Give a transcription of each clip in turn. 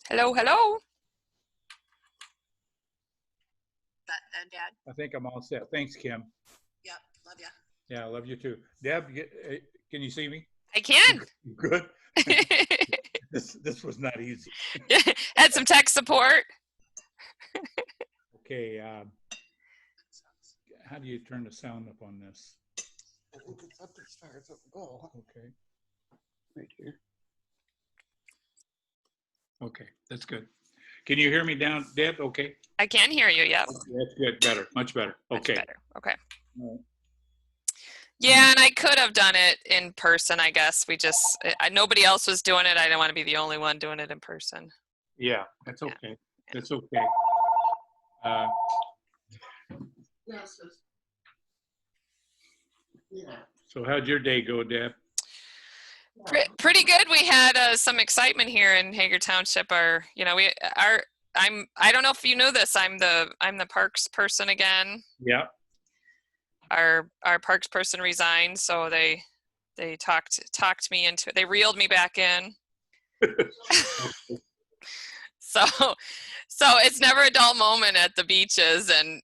Hello, hello. And Dad? I think I'm all set. Thanks, Kim. Yep, love ya. Yeah, I love you too. Deb, can you see me? I can. Good. This was not easy. Had some tech support. Okay. How do you turn the sound up on this? I think it's up as far as it will go. Okay. Right here. Okay, that's good. Can you hear me down, Deb? Okay. I can hear you, yep. That's good. Better. Much better. Okay. Much better. Okay. All right. Yeah, and I could have done it in person, I guess. Nobody else was doing it. I didn't want to be the only one doing it in person. Yeah, that's okay. Yeah. That's okay. Yes. Yeah. So how'd your day go, Deb? Pretty good. We had some excitement here in Hager Township. I don't know if you know this. I'm the parks person again. Yeah. Our parks person resigned, so they talked me into it. They reeled me back in. So it's never a dull moment at the beaches, and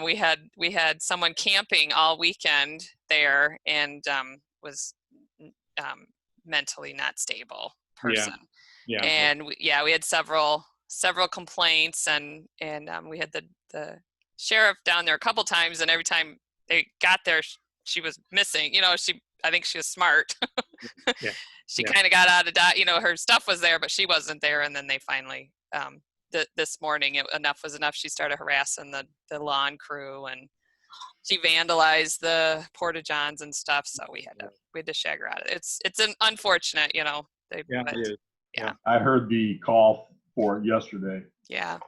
we had someone camping all weekend there, and was mentally not stable person. Yeah. And we had several complaints, and we had the sheriff down there a couple times, and every time they got there, she was missing. I think she was smart. Yeah. She kind of got out of dodge. Her stuff was there, but she wasn't there. And then they finally, this morning, enough was enough. She started harassing the lawn crew, and she vandalized the porta johns and stuff. So we had to shag her out of it. It's an unfortunate, It is. Yeah. I heard the call for it yesterday. Yeah.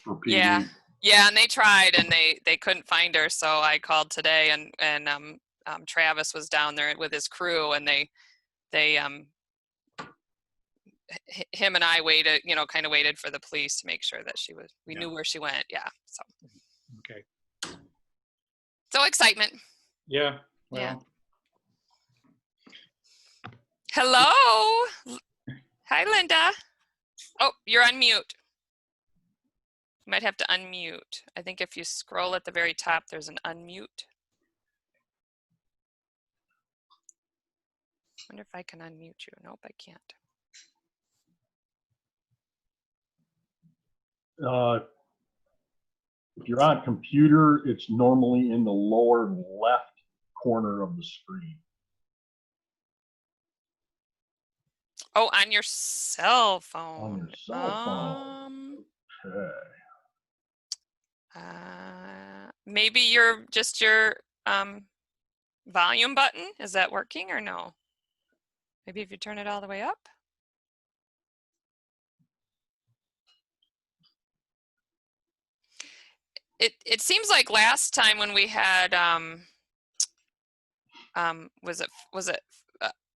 For PD. Yeah, and they tried, and they couldn't find her. So I called today, and Travis was down there with his crew, and him and I waited, kind of waited for the police to make sure that we knew where she went. Yeah. So. Okay. So excitement. Yeah. Well. Yeah. Hello. Hi, Linda. Oh, you're on mute. You might have to unmute. I think if you scroll at the very top, there's an unmute. I wonder if I can unmute you. Nope, I can't. If you're on a computer, it's normally in the lower left corner of the screen. Oh, on your cell phone. On your cell phone. Okay. Maybe just your volume button. Is that working or no? Maybe if you turn it all the way up. It seems like last time when we had was it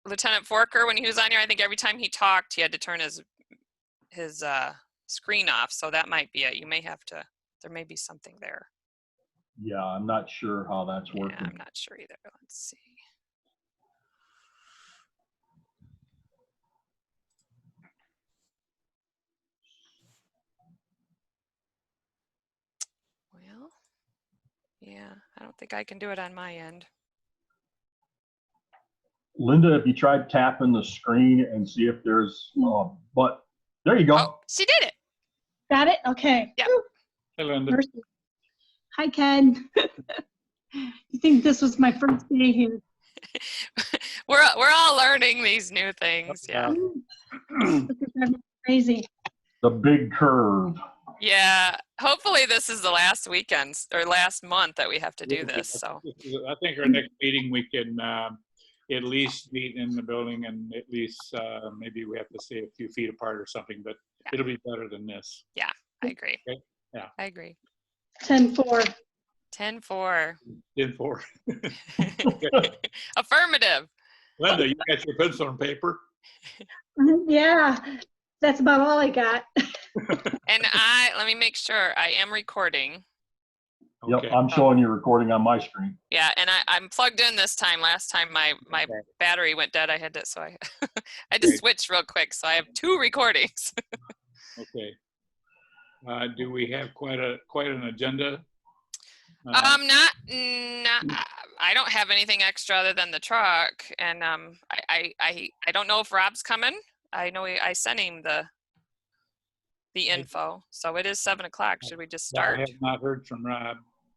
Lieutenant Forker, when he was on here, I think every time he talked he had to turn his screen off, so that might be it. You may have to, there may be something there. Yeah, I'm not sure how that's working. Yeah, I'm not sure either. Let's see. Well, yeah, I don't think I can do it on my end. Linda, have you tried tapping the screen and see if there's but there you go. Oh, she did it. Got it? Okay. Yeah. Hey, Linda. Mercy. Hi, Ken. You think this was my first day here? We're all learning these new things. Yeah. Crazy. The big curve. Yeah. Hopefully this is the last weekend or last month that we have to do this. So I think our next meeting we can at least meet in the building, and at least maybe we have to stay a few feet apart or something, but it'll be better than this. yeah, I agree. Okay. Yeah. I agree. 10-4. 10-4. 10-4. Affirmative. Linda, you got your pencil and paper? Yeah, that's about all I got. And let me make sure I am recording. Yep, I'm showing you recording on my screen. Yeah, and I'm plugged in this time. Last time my battery went dead. I had to, so had to switch real quick, so I have 2 recordings. Okay. Do we have quite an agenda? Not, I don't have anything extra other than the truck, and I don't know if Rob's coming. I know I sent him the info, so it is 7 o'clock. Should we just I start? have not heard from Rob.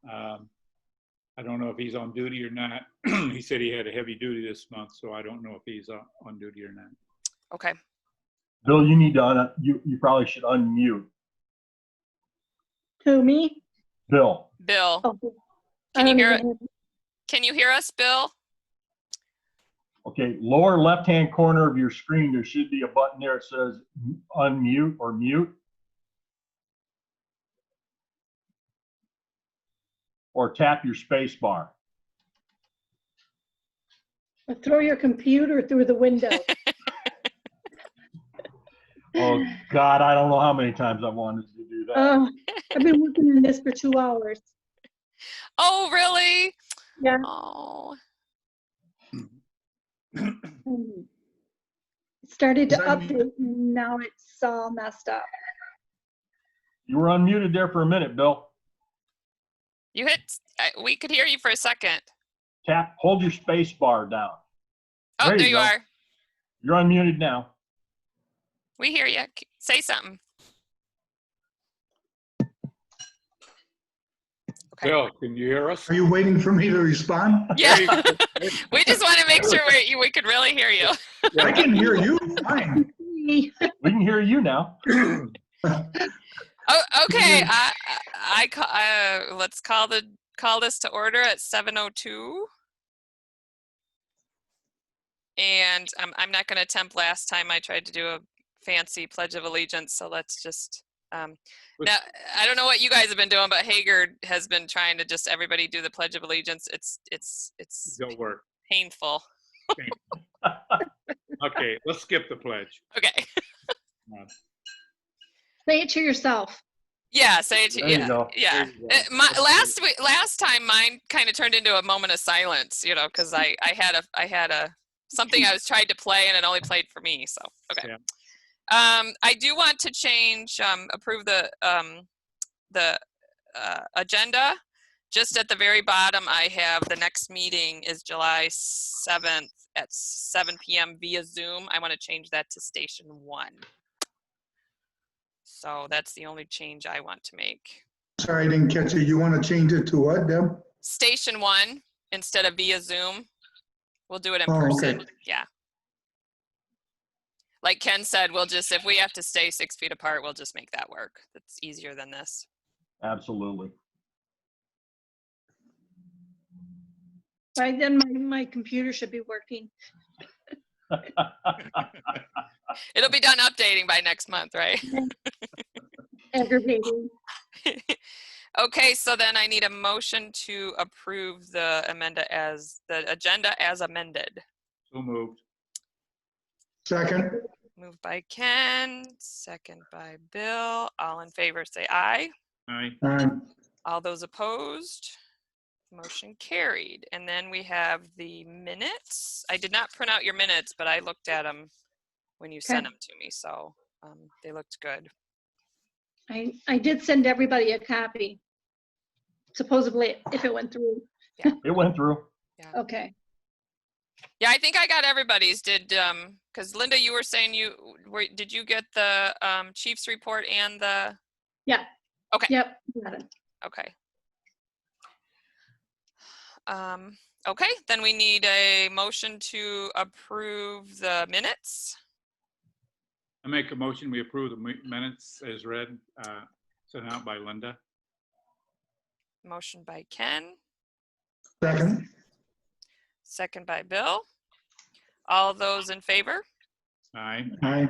I don't know if he's on duty or not. He said he had a heavy duty this month, so I don't know if he's on duty or not. Okay. Bill, you need to, you probably should unmute. Who, me? Bill. Bill, Oh, can you hear it? it? Can you hear us, Bill? Okay, lower left-hand corner of your screen, there should be a button there that says unmute or mute. Or tap your space bar. Or throw your computer through the window. Oh, God, I don't know how many times I wanted to do that. I've been working on this for 2 hours. Oh, really? Yeah. Oh, It started to update, and now it's all messed up. You were unmuted there for a minute, Bill. you hit. We could hear you for a second. Hold your space bar down. Oh, there you go. are. You're unmuted now. We hear you. Say something. Okay. Bill, can you hear us? Are you waiting for me to respond? Yeah. We just want to make sure we could really hear you. I can hear you fine. We can hear you now. Oh, okay. Let's call this to order at 7:02. And I'm not going to attempt. Last time I tried to do a fancy Pledge of Allegiance, so let's just. Now I don't know what you guys have been doing, but Hager has been trying to just everybody do the Pledge of Allegiance. It's Don't work. painful. Okay, let's skip the pledge. Okay. Say it to yourself. Yeah, say it. There you go. Yeah. There you go. Last time mine kind of turned into a moment of silence, because I had a something I was trying to play and it only played for me. So okay. Yeah. I do want to change, approve the agenda. Just at the very bottom, I have the next meeting is July 7th at 7 p.m. via Zoom. I want to change that to Station 1. So that's the only change I want to make. Sorry, I didn't catch it. You want to change it to what, Deb? Station 1 instead of via Zoom. We'll do it in Oh, person. okay. Yeah. Like Ken said, if we have to stay 6 feet apart, we'll just make that work. That's easier than this. Absolutely. By then, my computer should be working. It'll be done updating by next month, right? Aggravating. Okay, so then I need a motion to approve the agenda as amended. So moved. Second? Moved by Ken, second by Bill. All in favor say aye. Aye. All those opposed? Motion carried. And then we have the minutes. I did not print out your minutes, but I looked at them when you sent them to me, so they looked good. I did send everybody a copy. Supposedly, if it went through. It went through. Okay. Yeah, I think I got everybody's. Because Linda, you were saying did you get the chief's report and the? Yeah. Okay. Yep. Got it. Okay. Okay, then we need a motion to approve the minutes. I make a motion, we approve the minutes as read, sent out by Linda. Motion by Ken, Second? second by Bill. All those in favor? Aye. Aye.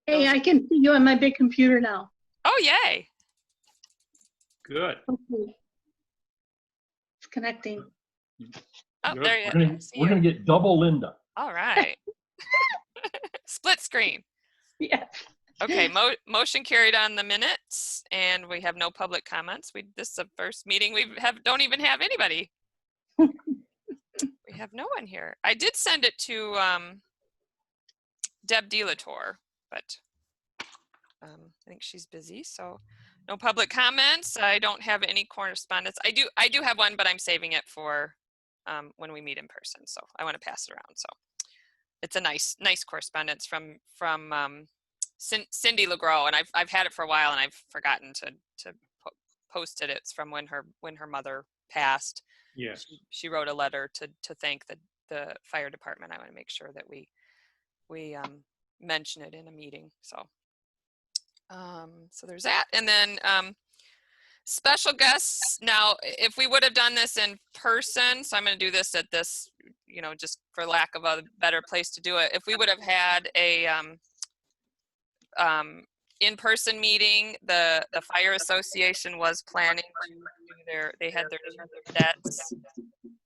Hey, I can see you on my big computer now. Oh, yay. Good. Okay. It's connecting. Oh, Good. there you We're go. gonna, we're gonna get double Linda. All right. Split screen. Yeah. Okay, motion carried on the minutes, and we have no public comments. This is the first meeting don't even have anybody. We have no one here. I did send it to Deb DeLatour, but I think she's busy, so no public comments. I don't have any correspondence. I do have one, but I'm saving it for when we meet in person. So I want to pass it around. So it's a nice correspondence from Cindy LeGros, and I've had it for a while, and I've forgotten to post it. It's from when her mother passed. Yes. She wrote a letter to thank the fire department. I want to make sure that we mention it in a meeting. So so there's that, and then special guests. Now, if we would have done this in person, so I'm going to do this at this, just for lack of a better place to do it. If we would have had a in-person meeting, the fire association was planning to do they had their cadets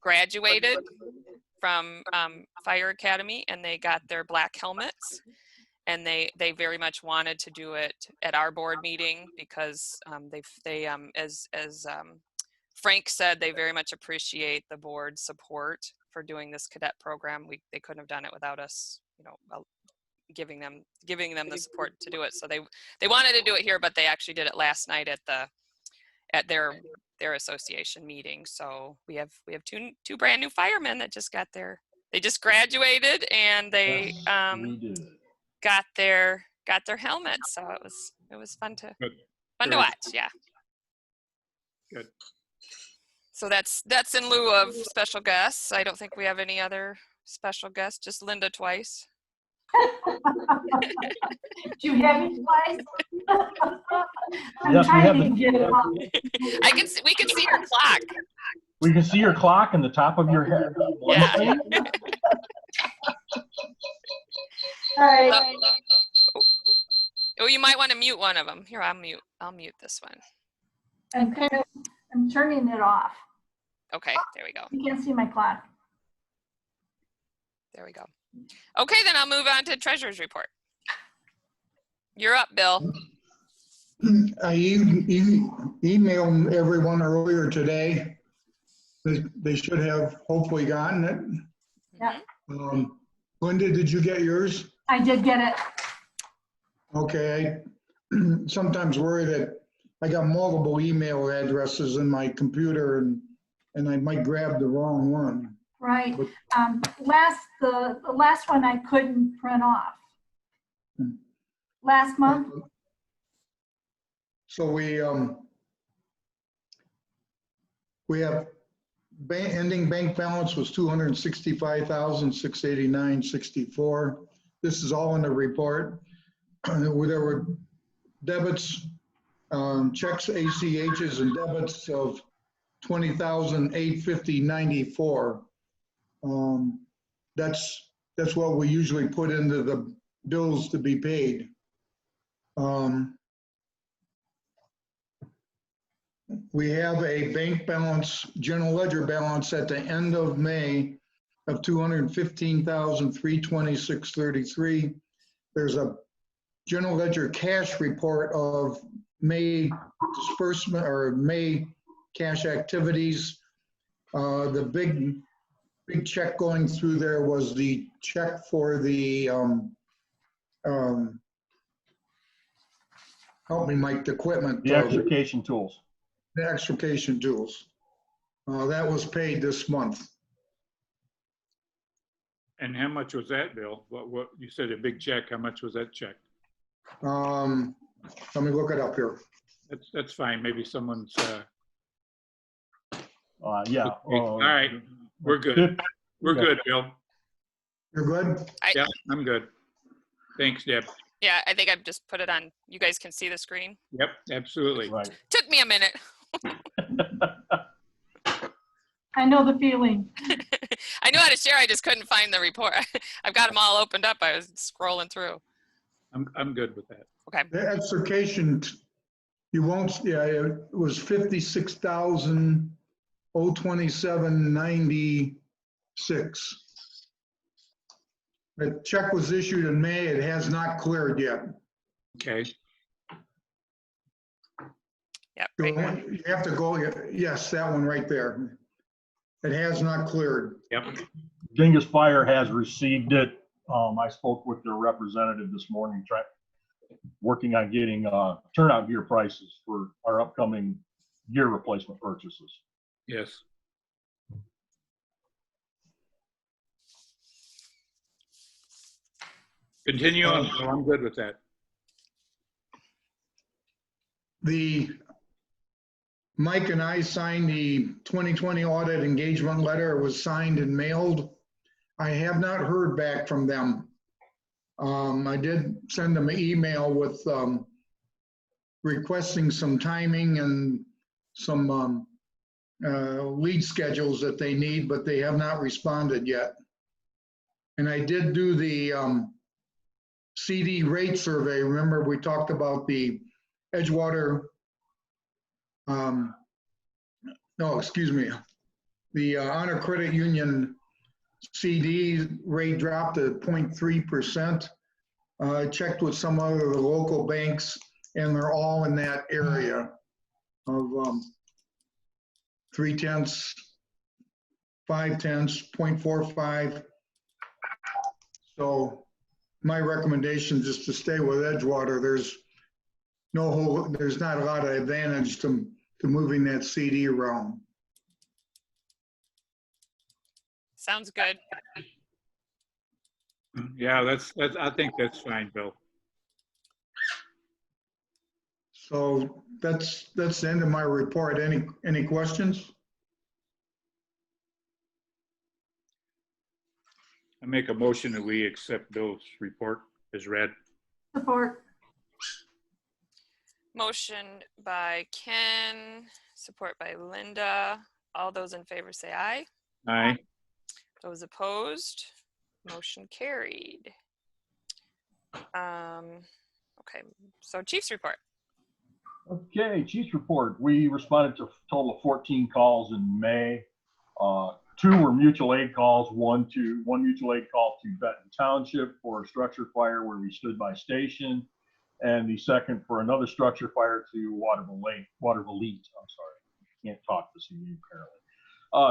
graduated from fire academy, and they got their black helmets. And they very much wanted to do it at our board meeting because as Frank said, they very much appreciate the board's support for doing this cadet program. They couldn't have done it without us, giving them the support to do it. So they wanted to do it here, but they actually did it last night at their association meeting. So we have two brand new firemen that just they just graduated, and they We do. got their helmets. So it was fun to watch. Yeah. Good. So that's in lieu of special guests. I don't think we have any other special guests, just Linda twice. Do you have it twice? I'm Yes, we have trying to get it off. We can see her clock. We can see your clock in the top of your head. Yeah. All right. Oh, you might want to mute one of them. Here, I'll mute this one. I'm turning it off. Okay, there we go. You can't see my clock. There we go. Okay, then I'll move on to treasurer's report. You're up, Bill. I emailed everyone earlier today. They should have hopefully gotten it. Yeah. Linda, did you get yours? I did get it. Okay. I sometimes worry that I got multiple email addresses in my computer and I might grab the wrong one. Right. The last one I couldn't print off. Last month. So we have ending bank balance was 265,689.64. This is all in the report. There were debits, checks, ACHs, and debits of 20,850.94. That's what we usually put into the bills to be paid. We have a bank balance, general ledger balance at the end of May of 215,326.33. There's a general ledger cash report of May disbursement or May cash activities. The big check going through there was the check for the help me, Mike, the equipment. The extrication tools. The extrication tools. That was paid this month. And how much was that, Bill? What you said a big check. How much was that check? Let me look it up here. That's fine. Maybe someone's. Yeah. All right. We're good. We're good, Bill. You're good? Yeah, I'm good. Thanks, Deb. Yeah, I think I've just put it on. You guys can see the screen. Yep, absolutely. Right. Took me a minute. I know the feeling. I knew how to share. I just couldn't find the report. I've got them all opened up. I was scrolling through. I'm good with that. Okay. The extrication, you won't, yeah, it was 56,027.96. The check was issued in May. It has not cleared yet. Okay. Yep. You Right here. you have to go, yes, that one right there. It has not cleared. Yep. Dingus Fire has received it I spoke with their representative this morning, working on getting turnout gear prices for our upcoming gear replacement purchases. Yes. Continue on. Bill. I'm good with that. Mike and I signed the 2020 audit engagement letter. It was signed and mailed. I have not heard back from them. I did send them an email with requesting some timing and some lead schedules that they need, but they have not responded yet. And I did do the CD rate survey. Remember, we talked about the Edgewater, no, excuse me, the Honor Credit Union CD rate dropped to 0.3%. I checked with some other local banks, and they're all in that area of 0.3, 0.5, 0.45. So my recommendation is just to stay with Edgewater. There's not a lot of advantage to moving that CD around. Sounds good. Yeah, that's I think that's fine, Bill. So that's the end of my report. Any questions? I make a motion that we accept Bill's report as read. Support. Motion by Ken, support by Linda. All those in favor say aye. Aye. Those opposed, motion carried. Okay, so Chief's report. Okay, Chief's report. We responded to a total of 14 calls in May. 2 were mutual aid calls, one mutual aid call to Benton Township for a structure fire where we stood by station, and the second for another structure fire to Waterville. I'm sorry, can't talk this evening apparently.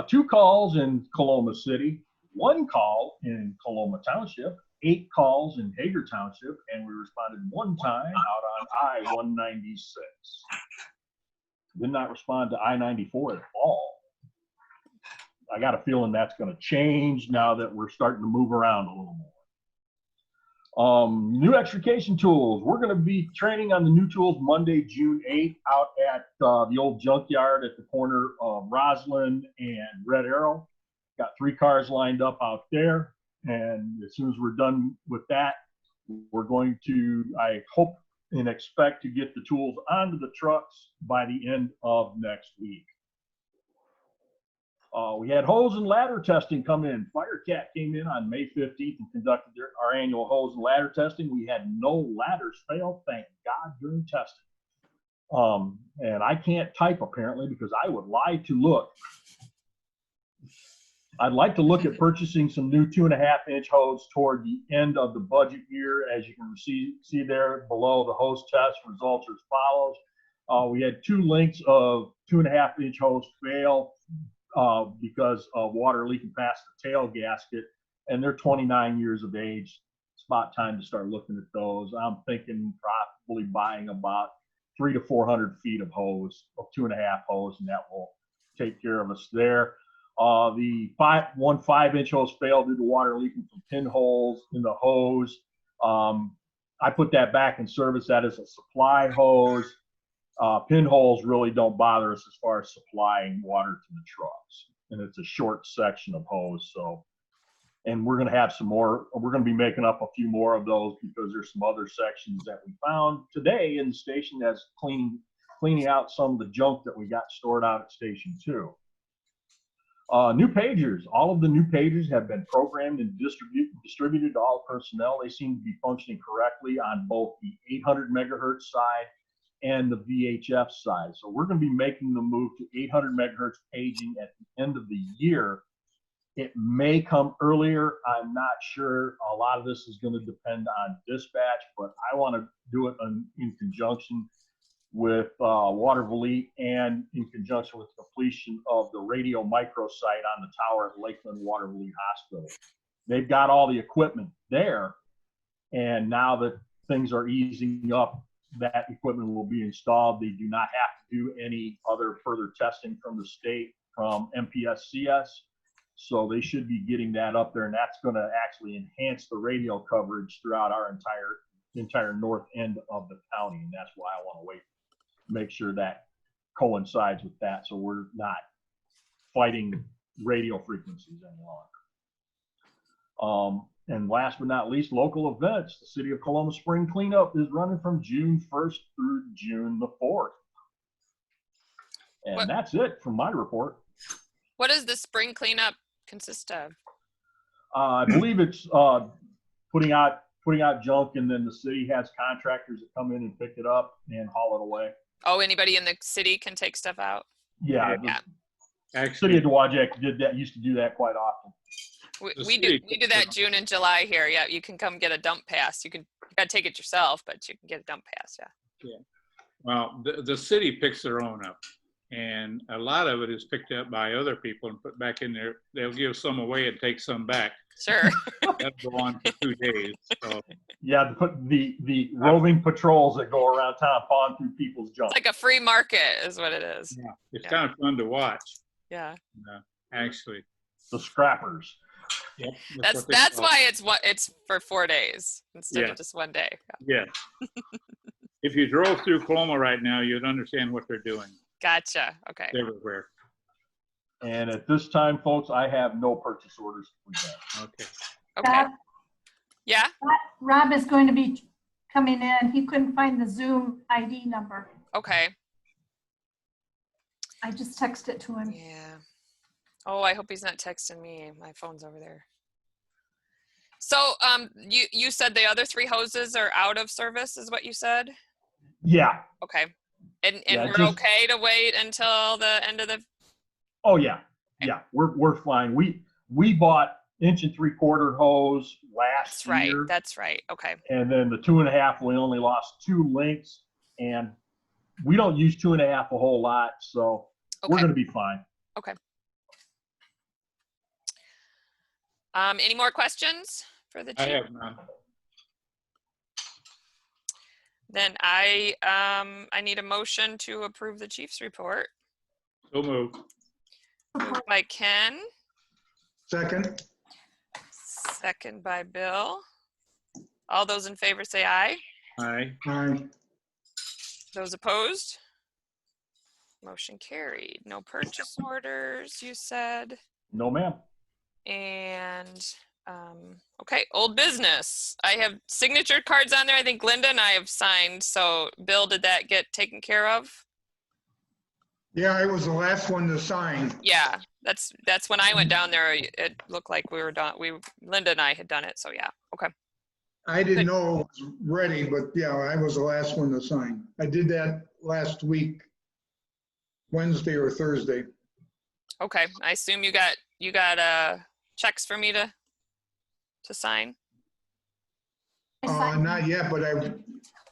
2 calls in Coloma City, 1 call in Coloma Township, 8 calls in Hager Township, and we responded 1 time out on I-196. Did not respond to I-94 at all. I got a feeling that's going to change now that we're starting to move around a little more. New extrication tools. We're going to be training on the new tools Monday, June 8th out at the old junkyard at the corner of Roslyn and Red Arrow. Got 3 cars lined up out there. And as soon as we're done with that, we're going to, I hope and expect to get the tools onto the trucks by the end of next week. We had hose and ladder testing come in. FireCat came in on May 15th and conducted our annual hose and ladder testing. We had no ladders fail, thank God, during testing. And I can't type apparently because I would lie to look. I'd like to look at purchasing some new 2.5-inch hose toward the end of the budget year. As you can see there below, the hose test results are as follows. We had 2 links of 2.5-inch hose fail because of water leaking past the tail gasket, and they're 29 years of age. It's about time to start looking at those. I'm thinking probably buying about 300 to 400 feet of hose, of 2.5 hose, and that will take care of us there. The 5-inch hose failed due to water leaking from pinholes in the hose. I put that back in service. That is a supply hose. Pinholes really don't bother us as far as supplying water to the trucks, and it's a short section of hose. So, and we're going to have some more. We're going to be making up a few more of those because there's some other sections that we found today in the station that's cleaning out some of the junk that we got stored out at Station 2. New pagers. All of the new pagers have been programmed and distributed to all personnel. They seem to be functioning correctly on both the 800 megahertz side and the VHF side. So we're going to be making the move to 800 megahertz paging at the end of the year. It may come earlier. I'm not sure. A lot of this is going to depend on dispatch, but I want to do it in conjunction with Waterville and in conjunction with completion of the radio micro site on the tower at Lakeland Waterville Hospital. they've got all the equipment there. And now that things are easing up, that equipment will be installed. They do not have to do any other further testing from the state, from MPSCS. So they should be getting that up there, and that's going to actually enhance the radio coverage throughout our entire north end of the county. And that's why I want to make sure that coincides with that, so we're not fighting radio frequencies any longer. And last but not least, local events. The City of Columbus Spring Cleanup is running from June 1st through June the 4th. And that's it from my report. What does the spring cleanup consist of? I believe it's putting out junk, and then the city has contractors that come in and pick it up and haul it away. Oh, anybody in the city can take stuff out? Yeah. Yeah. Actually, City of Dowagiac used to do that quite often. We do that June and July here. Yeah, you can come get a dump pass. You gotta take it yourself, but you can get a dump pass. Yeah. Well, the city picks their own up, and a lot of it is picked up by other people and put back in there. They'll give some away and take some back. Sure. That'll go on for 2 days. So. Yeah, the roving patrols that go around town pawing through people's junk. It's like a free market is what it is. Yeah, it's kind of fun to watch. Yeah. Actually. The scrappers. Yep, that's why it's for 4 days instead of just 1 day. Yeah. If you drove through Coloma right now, you'd understand what they're doing. Gotcha. Okay. It's everywhere. And at this time, folks, I have no purchase orders to present. Okay. Okay. Yeah. Rob is going to be coming in. He couldn't find the Zoom ID number. Okay. I just texted it to him. Yeah. Oh, I hope he's not texting me. My phone's over there. So, you said the other 3 hoses are out of service, is what you said? Yeah. Okay. And Yeah, we're okay to wait until the end of the. Oh yeah, yeah. We're fine. We bought 1 3/4 hose last year. That's right. Okay. And then the 2.5, we only lost 2 links, and we don't use 2.5 a whole lot, so we're going to be fine. Okay. Any more questions for the chief? I have none. Then I need a motion to approve the chief's report. So moved. Moved by Ken, Second. second by Bill. All those in favor say aye. Aye. Aye. Those opposed? Motion carried. No purchase orders, you said. No, ma'am. And, okay, old business. I have signature cards on there. I think Linda and I have signed. So Bill, did that get taken care of? Yeah, I was the last one to sign. Yeah, that's when I went down there. It looked like we were done. Linda and I had done it. So yeah. Okay. I didn't know it was ready, but yeah, I was the last one to sign. I did that last week, Wednesday or Thursday. Okay. I assume you got checks for me to sign. Not yet, but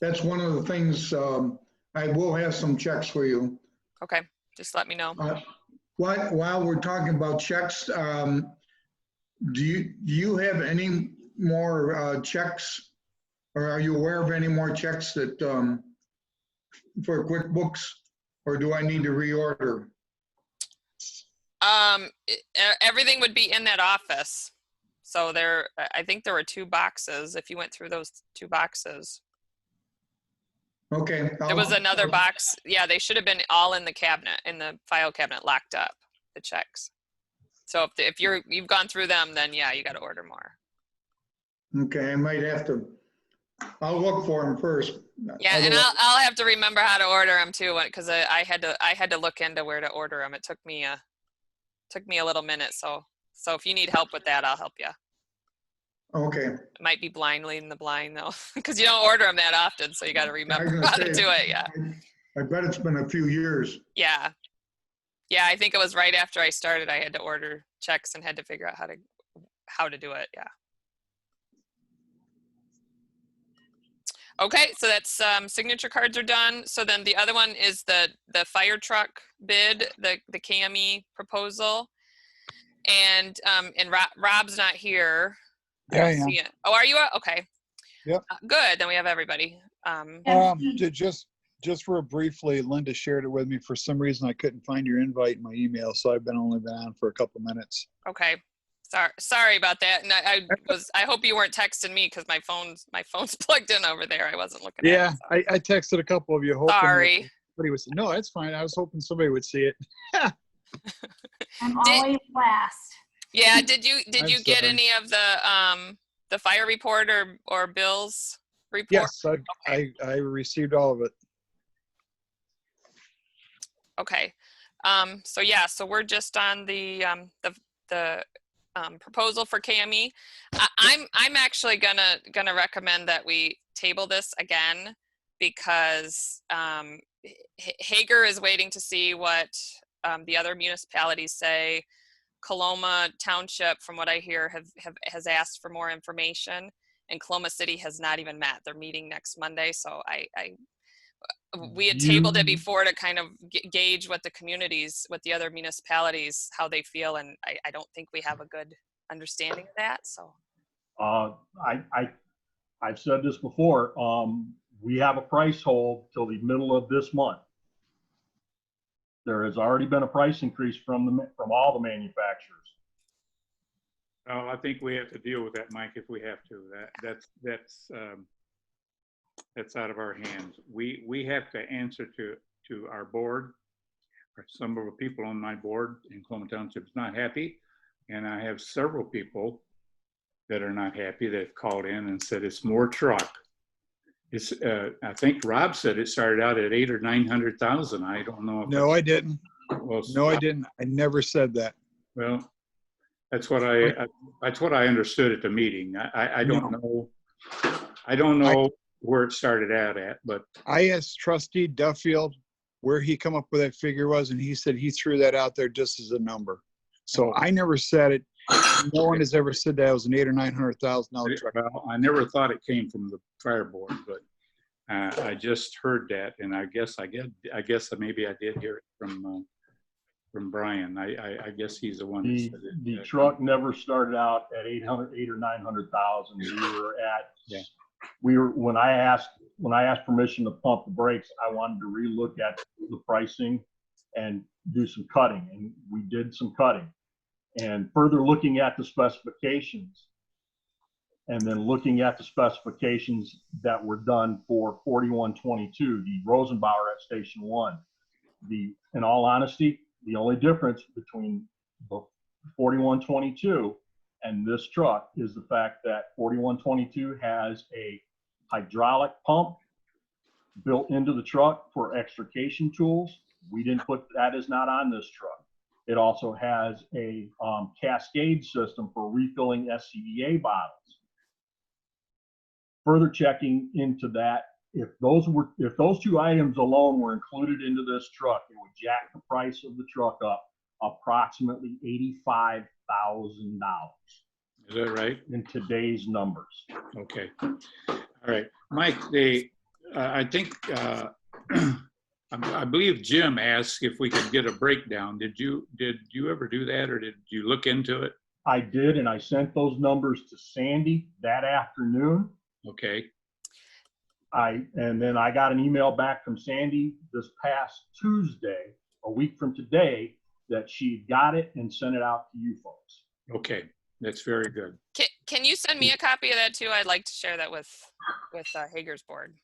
that's one of the things, I will have some checks for you. Okay. Just let me know. While we're talking about checks, do you have any more checks, or are you aware of any more checks that for QuickBooks, or do I need to reorder? Everything would be in that office. So I think there were 2 boxes. If you went through those 2 boxes. Okay. There was another box. Yeah, they should have been all in the cabinet, in the file cabinet, locked up, the checks. So if you've gone through them, then yeah, you got to order more. Okay, I might have to, I'll look for them first. Yeah, and I'll have to remember how to order them too, because I had to look into where to order them. It took me a little minute. So if you need help with that, I'll help you. Okay. It might be blind leading the blind though, because you don't order them that often. So you got to remember how to do it. Yeah. I bet it's been a few years. Yeah. Yeah, I think it was right after I started. I had to order checks and had to figure out how to do it. Yeah. Okay, so that's signature cards are done. So then the other one is the fire truck bid, the KME proposal, and Rob's not here. Yeah, I don't am. see it. Oh, are you? Okay. Yep. Good. Then we have everybody. Just real briefly, Linda shared it with me. For some reason, I couldn't find your invite in my email, so I've only been on for a couple minutes. Okay. Sorry about that. And I hope you weren't texting me because my phone's plugged in over there. I wasn't looking at Yeah, it. So. I texted a couple of you hoping Sorry. that somebody would say, no, that's fine. I was hoping somebody would see it. I'm always last. Yeah. Did you I'm get sorry. any of the fire report or Bill's report? Yes, Okay. I received all of it. Okay. So we're just on the proposal for KME. I'm actually gonna recommend that we table this again because Hager is waiting to see what the other municipalities say. Coloma Township, from what I hear, has asked for more information, and Coloma City has not even met. They're meeting next Monday, so we had tabled it before to kind of gauge what the other municipalities, how they feel, and I don't think we have a good understanding of that. So, I've said this before. We have a price hold till the middle of this month. There has already been a price increase from all the manufacturers. Well, I think we have to deal with that, Mike, if we have to. That's out of our hands. We have to answer to our board. Some of the people on my board in Coloma Township is not happy, and I have several people that are not happy that have called in and said it's more truck. It's I think Rob said it started out at 800,000 or 900,000. I don't know. No, I didn't. Well, No, I didn't. I never said that. well, that's what I understood at the meeting. I don't know. I don't know where it started out at, but I asked Trustee Duffield where he come up with that figure was, and he said he threw that out there just as a number. So I never said it. No one has ever said that it was an $800,000 or $900,000 truck. well, I never thought it came from the fire board, but I just heard that, and I guess maybe I did hear it from Brian. I guess he's the one. The truck never started out at 800 or 900,000. We were when I asked permission to pump the brakes, I wanted to relook at the pricing and do some cutting, and we did some cutting. And further looking at the specifications, and then looking at the specifications that were done for 4122, the Rosenbauer at Station 1. In all honesty, the only difference between the 4122 and this truck is the fact that 4122 has a hydraulic pump built into the truck for extrication tools. We didn't put that, is not on this truck. It also has a cascade system for refilling SCBA bottles. Further checking into that, if those two items alone were included into this truck, it would jack the price of the truck up approximately $85,000. Is that right? In today's numbers. Okay. All right, Mike. I think I believe Jim asked if we could get a breakdown. Did you ever do that, or did you look into it? I did, and I sent those numbers to Sandy that afternoon. Okay. And then I got an email back from Sandy this past Tuesday, a week from today, that she got it and sent it out to you folks. Okay, that's very good. Can you send me a copy of that too? I'd like to share that with Hager's board.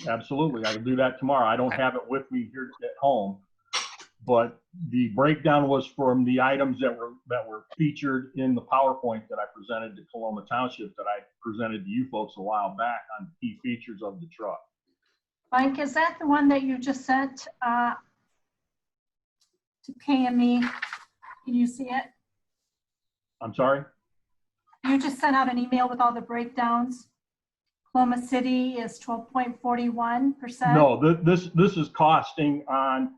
Absolutely, I will do that tomorrow. I don't have it with me here at home, but the breakdown was from the items that were featured in the PowerPoint that I presented to Coloma Township, that I presented to you folks a while back on the key features of the truck. Mike, is that the one that you just sent to KME? Can you see it? I'm sorry? You just sent out an email with all the breakdowns. Coloma City is 12.41%. No, this is costing on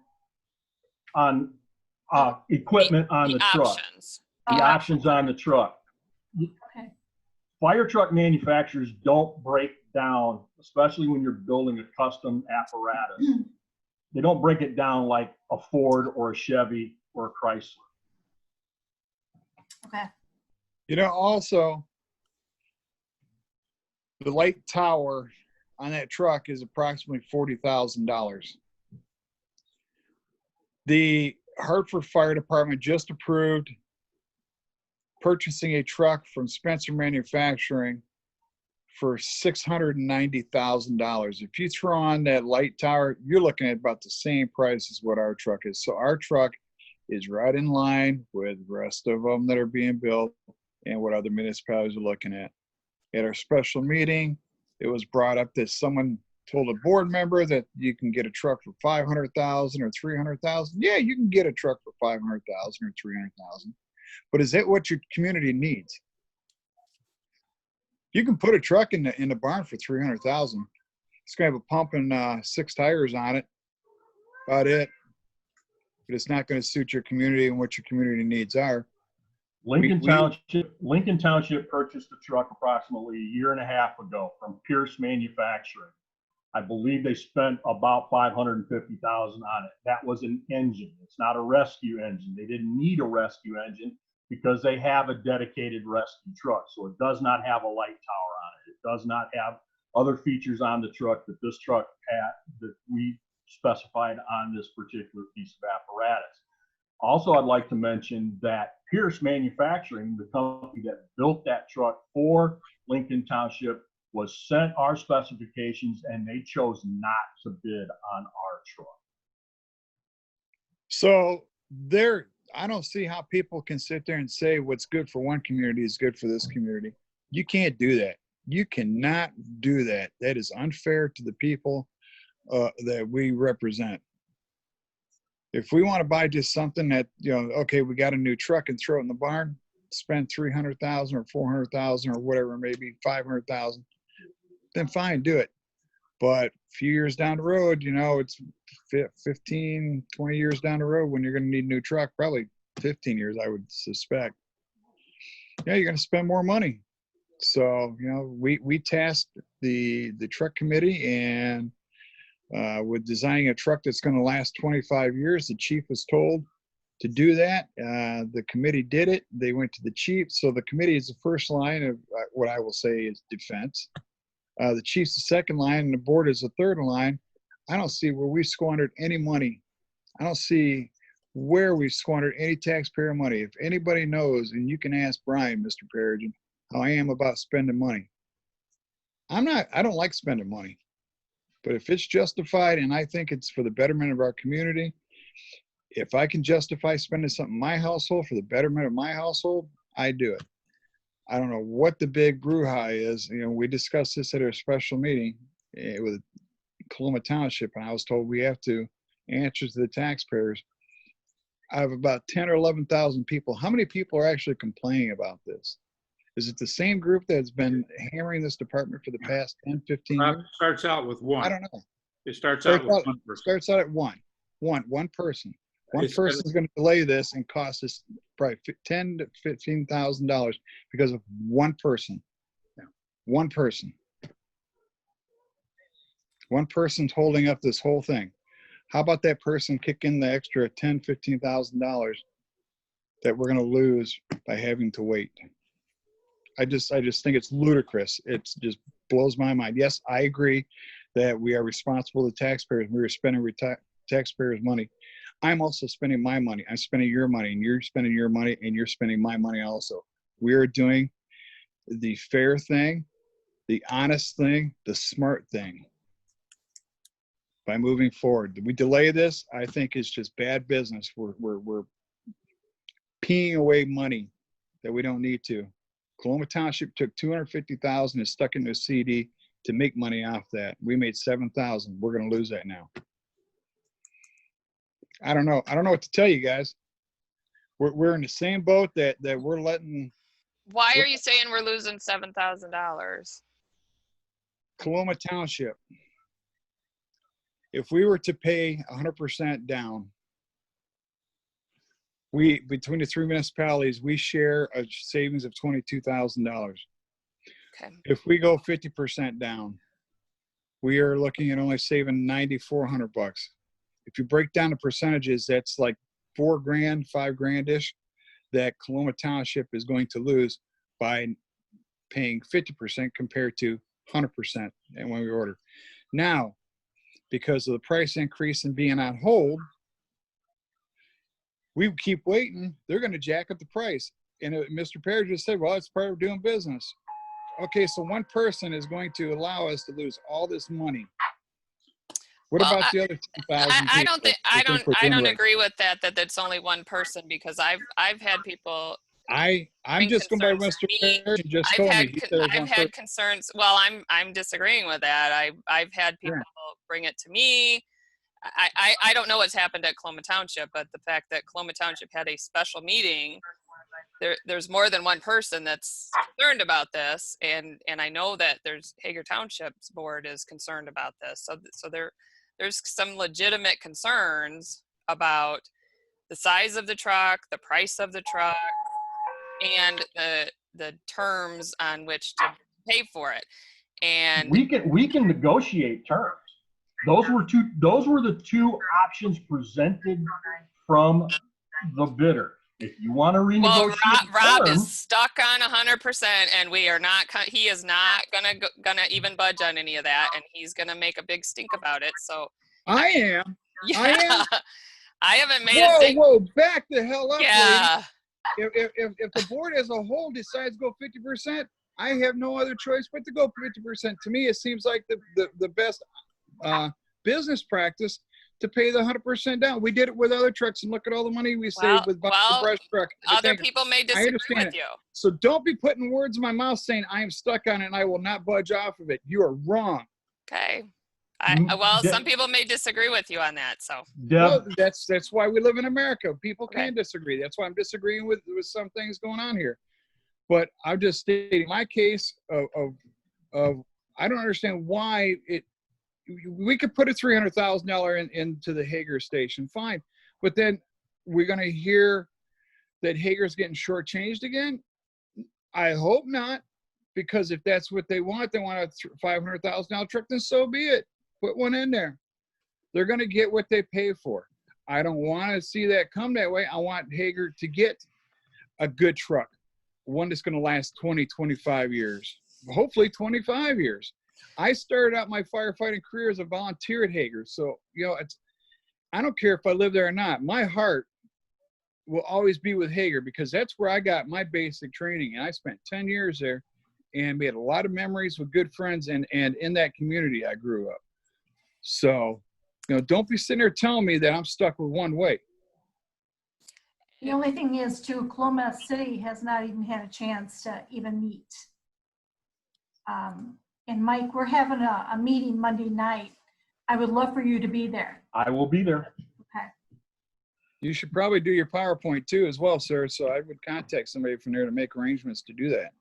equipment on the truck. Options. The options on the truck. Okay. Fire truck manufacturers don't break down, especially when you're building a custom apparatus. They don't break it down like a Ford or a Chevy or a Chrysler. Okay. Also, The light tower on that truck is approximately $40,000. The Hartford Fire Department just approved purchasing a truck from Spencer Manufacturing for $690,000. If you throw on that light tower, you're looking at about the same price as what our truck is. So our truck is right in line with the rest of them that are being built and what other municipalities are looking at. At our special meeting, it was brought up that someone told a board member that you can get a truck for $500,000 or $300,000. Yeah, you can get a truck for $500,000 or $300,000. But is that what your community needs? You can put a truck in the barn for $300,000. It's gonna have a pump and 6 tires on it. About it. But it's not gonna suit your community and what your community needs are. Lincoln Township purchased the truck approximately a year and a half ago from Pierce Manufacturing. I believe they spent about $550,000 on it. That was an engine. It's not a rescue engine. They didn't need a rescue engine because they have a dedicated rescue truck. So it does not have a light tower on it. It does not have other features on the truck that this truck had that we specified on this particular piece of apparatus. Also, I'd like to mention that Pierce Manufacturing, the company that built that truck for Lincoln Township, was sent our specifications and they chose not to bid on our truck. So I don't see how people can sit there and say what's good for one community is good for this community. You can't do that. You cannot do that. That is unfair to the people that we represent. If we want to buy just something that, okay, we got a new truck and throw it in the barn, spend $300,000 or $400,000 or whatever, maybe $500,000, then fine, do it. But a few years down the road, it's 15, 20 years down the road when you're going to need a new truck, probably 15 years, I would suspect. Yeah, you're going to spend more money. So, we tasked the truck committee and with designing a truck that's going to last 25 years. The chief was told to do that. The committee did it. They went to the chief. So the committee is the first line of what I will say is defense. The chief's the second line and the board is the third line. I don't see where we squandered any money. I don't see where we squandered any taxpayer money. If anybody knows, and you can ask Brian, Mr. Berrien, how I am about spending money. I don't like spending money. But if it's justified and I think it's for the betterment of our community, if I can justify spending something in my household for the betterment of my household, I do it. I don't know what the big brouhaha is. We discussed this at our special meeting with Coloma Township, and I was told we have to answer to the taxpayers. I have about 10 or 11,000 people. How many people are actually complaining about this? Is it the same group that's been hammering this department for the past 10, 15 years? It starts out with one. I don't know. It starts out with one person. Starts out at one person. One person is going to delay this and cost us probably $10,000 to $15,000 because of one person. Yeah. One person. One person's holding up this whole thing. How about that person kick in the extra $10,000, $15,000 that we're going to lose by having to wait? I just think it's ludicrous. It just blows my mind. Yes, I agree that we are responsible to taxpayers. We are spending taxpayers' money. I'm also spending my money. I'm spending your money, and you're spending your money, and you're spending my money also. We are doing the fair thing, the honest thing, the smart thing by moving forward. Did we delay this? I think it's just bad business. We're peeing away money that we don't need to. Coloma Township took $250,000 and stuck into a CD to make money off that. We made $7,000. We're going to lose that now. I don't know what to tell you guys. We're in the same boat that we're letting. Why are you saying we're losing $7,000? Coloma Township. If we were to pay 100% down, between the three municipalities, we share a savings of $22,000. Okay. If we go 50% down, we are looking at only saving $9,400. If you break down the percentages, that's like $4,000, $5,000-ish that Coloma Township is going to lose by paying 50% compared to 100%, and when we order. Now, because of the price increase and being on hold, we keep waiting. They're going to jack up the price. And Mr. Perry just said, well, it's part of doing business. Okay, so one person is going to allow us to lose all this money. What Well, about the other 2,000 I don't people? think I You don't we're I doing don't right? agree with that it's only one person, because I've had people I'm bring just going by concerns Mr. to me. Perry just told me. He said it was I've one had person. concerns. Well, I'm disagreeing with that. I've had people bring it to me. I don't know what's happened at Cloma Township, but the fact that Cloma Township had a special meeting, there's more than one person that's concerned about this, and I know that there's Hager Township's board is concerned about this. So there's some legitimate concerns about the size of the truck, the price of the truck, and the terms on which to pay for it. And We can negotiate terms. Those were the two options presented from the bidder. If you want to well, renegotiate Rob is terms, stuck on 100%, and we are not. He is not gonna even budge on any of that, and he's gonna make a big stink about it. So I am. yeah, I am. I haven't made a stink. Whoa, back the hell up, lady. Yeah, If the board as a whole decides to go 50%, I have no other choice but to go 50%. To me, it seems like the best business practice to pay the 100% down. We did it with other trucks, and look at all the money we saved with the brush truck. Other people may disagree with you. So don't be putting words in my mouth saying I am stuck on it and I will not budge off of it. You are wrong. Okay. Some people may disagree with you on that. So well, that's why we live in America. People can disagree. That's why I'm disagreeing with some things going on here. But I'm just stating my case of I don't understand why we could put a $300,000 into the Hager station, fine. But then we're going to hear that Hager's getting shortchanged again. I hope not, because if that's what they want a $500,000 truck, then so be it. Put one in there. They're going to get what they pay for. I don't want to see that come that way. I want Hager to get a good truck, one that's going to last 20, 25 years, hopefully 25 years. I started out my firefighting career as a volunteer at Hager. So, I don't care if I live there or not. My heart will always be with Hager because that's where I got my basic training. And I spent 10 years there, and we had a lot of memories with good friends and in that community I grew up. So, don't be sitting there telling me that I'm stuck with one way. The only thing is too, Cloma City has not even had a chance to even meet. And Mike, we're having a meeting Monday night. I would love for you to be there. I will be there. Okay. You should probably do your PowerPoint too as well, sir. So I would contact somebody from there to make arrangements to do that.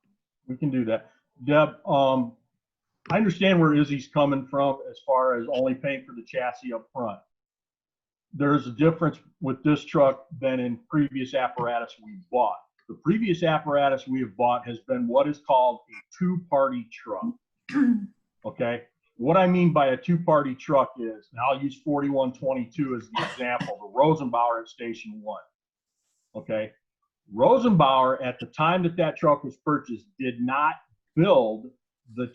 We can do that. Deb, I understand where Izzy's coming from as far as only paying for the chassis up front. There's a difference with this truck than in previous apparatus we bought. The previous apparatus we have bought has been what is called a two-party truck. Okay? What I mean by a two-party truck is, and I'll use 4122 as the example, the Rosenbauer at Station 1. Okay? Rosenbauer, at the time that truck was purchased, did not build the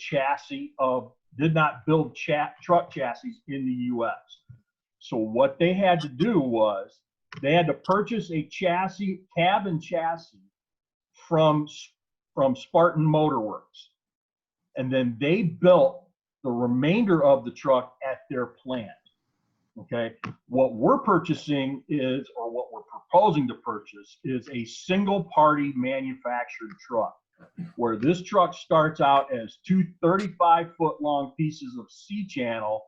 truck chassis in the U.S. So what they had to do was they had to purchase a cabin chassis from Spartan Motor Works. And then they built the remainder of the truck at their plant. Okay. What we're purchasing is, or what we're proposing to purchase is a single party manufactured truck, where this truck starts out as two 35-foot long pieces of C-channel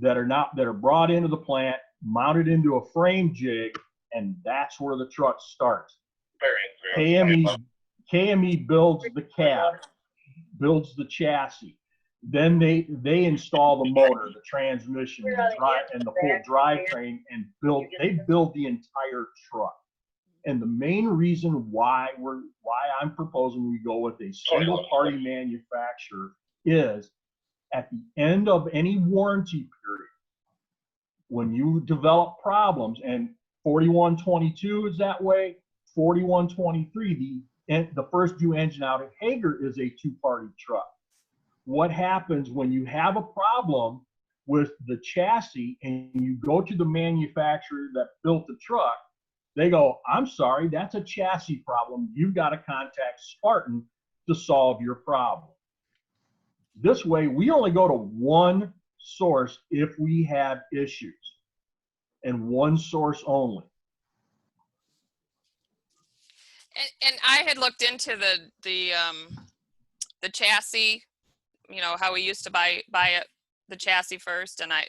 that are brought into the plant, mounted into a frame jig, and that's where the truck starts. KME builds the cab, builds the chassis. Then they install the motor, the transmission, and the full drivetrain, and they build the entire truck. And the main reason why I'm proposing we go with a single party manufacturer is at the end of any warranty period, when you develop problems, and 4122 is that way, 4123, the first due engine out at Hager is a two-party truck. what happens when you have a problem with the chassis and you go to the manufacturer that built the truck. They go, I'm sorry, that's a chassis problem. You've got to contact Spartan to solve your problem. This way, we only go to one source if we have issues, and one source only. And I had looked into the chassis, you know, how we used to buy it, the chassis first, and I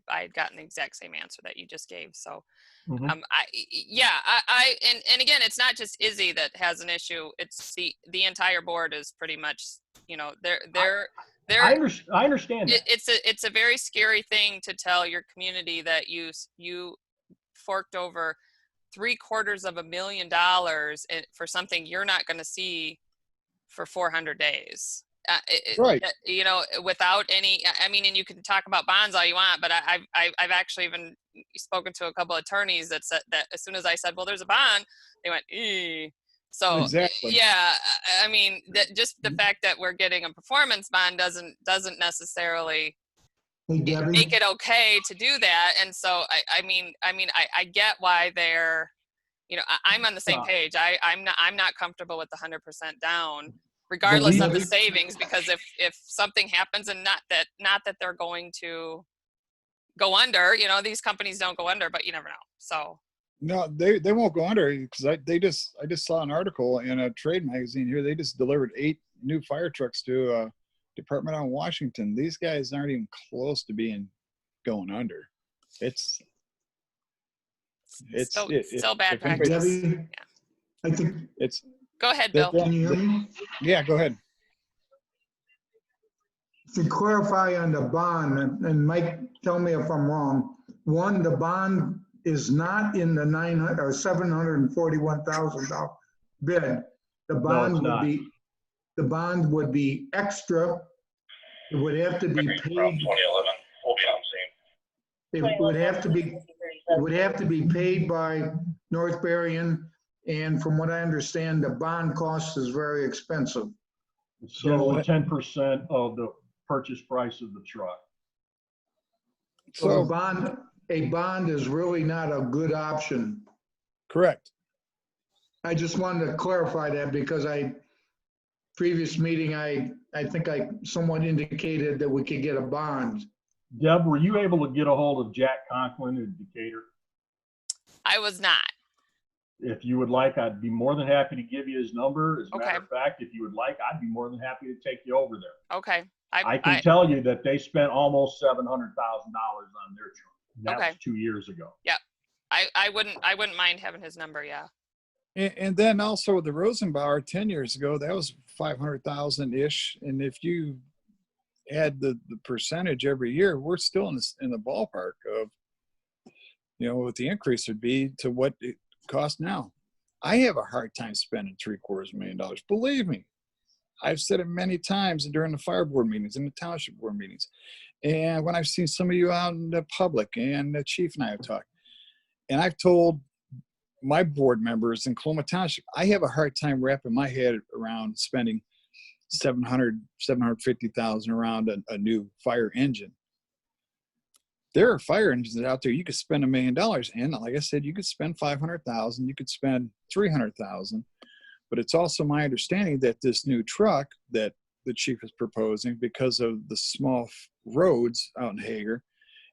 had gotten the exact same answer that you just gave. So Mhm. and again, it's not just Izzy that has an issue. It's the entire board is pretty much, you know, I understand that. It's a very scary thing to tell your community that you forked over $750,000 for something you're not going to see for 400 days. Right. You know, without any, I mean, and you can talk about bonds all you want, but I've actually even spoken to a couple of attorneys that said that as soon as I said, well, there's a bond, they went, eee. So Exactly. yeah, I mean, that just the fact that we're getting a performance bond doesn't necessarily Hey, Debbie, make it okay to do that. And so I mean, I get why they're, you know, I'm on the same page. I'm not comfortable with the 100% down, regardless of the savings, because if something happens, and not that they're going to go under, you know, these companies don't go under, but you never know. So No, they won't go under, because I just saw an article in a trade magazine here. They just delivered 8 new fire trucks to a department on Washington. These guys aren't even close to going under. It's still bad practice. Debbie, I think, Go ahead, Bill. can you hear me? Yeah, go ahead. To clarify on the bond, and Mike, tell me if I'm wrong. One, the bond is not in the $741,000 bid. The bond would be extra. It would have to be paid. It would have to be paid by North Berrien, and from what I understand, the bond cost is very expensive. It's generally 10% of the purchase price of the truck. So a bond is really not a good option. Correct. I just wanted to clarify that, because previous meeting, I think I somewhat indicated that we could get a bond. Deb, were you able to get a hold of Jack Conklin in Decatur? I was not. If you would like, I'd be more than happy to give you his number. As a Okay. matter of fact, if you would like, I'd be more than happy to take you over there. Okay. I can tell you that they spent almost $700,000 on their truck. That Okay. was 2 years ago. Yeah. I wouldn't mind having his number. Yeah. And then also the Rosenbauer 10 years ago, that was 500,000 ish. And if you add the percentage every year, we're still in the ballpark of, you know, what the increase would be to what it costs now. I have a hard time spending $750,000. Believe me, I've said it many times during the fire board meetings and the township board meetings. And when I've seen some of you out in the public, and the chief and I have talked, and I've told my board members in Coloma Township, I have a hard time wrapping my head around spending $750,000 around a new fire engine. There are fire engines out there you could spend $1 million, and like I said, you could spend $500,000, you could spend $300,000. But it's also my understanding that this new truck that the chief is proposing, because of the small roads out in Hager,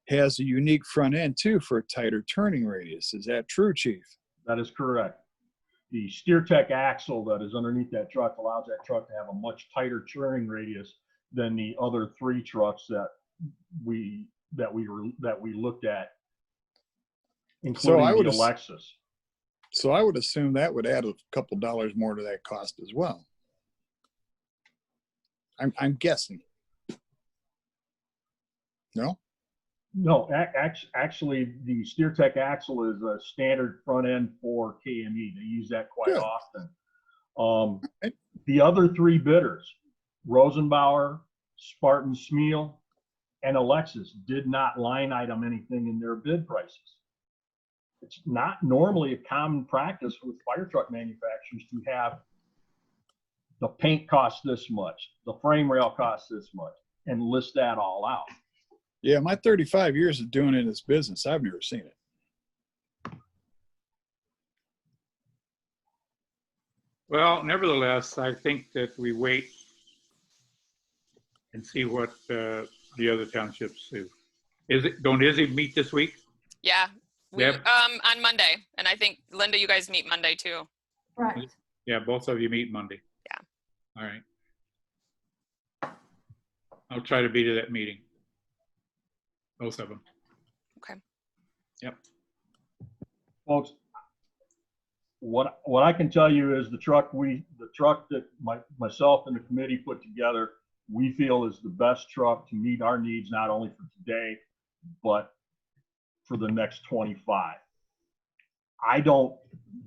has a unique front end too for a tighter turning radius. Is that true, Chief? That is correct. The SteerTech axle that is underneath that truck allows that truck to have a much tighter turning radius than the other 3 trucks that we looked at, including the Alexis. So I would assume that would add a couple dollars more to that cost as well. I'm guessing. No? No, actually, the SteerTech axle is a standard front end for KME. They use that quite often. The other 3 bidders, Rosenbauer, Spartan Smeal, and Alexis, did not line item anything in their bid prices. It's not normally a common practice with fire truck manufacturers to have the paint costs this much, the frame rail costs this much, and list that all out. Yeah, my 35 years of doing it in this business, I've never seen it. Well, nevertheless, I think that we wait and see what the other townships do. Don't Izzy meet this week? Yeah. We, Yep. on Monday. And I think, Linda, you guys meet Monday too. Right. Yeah, both of you meet Monday. Yeah. All right. I'll try to be to that meeting. Both of them. Okay. Yep. Folks, what I can tell you is the truck that myself and the committee put together, we feel is the best truck to meet our needs, not only for today, but for the next 25. I don't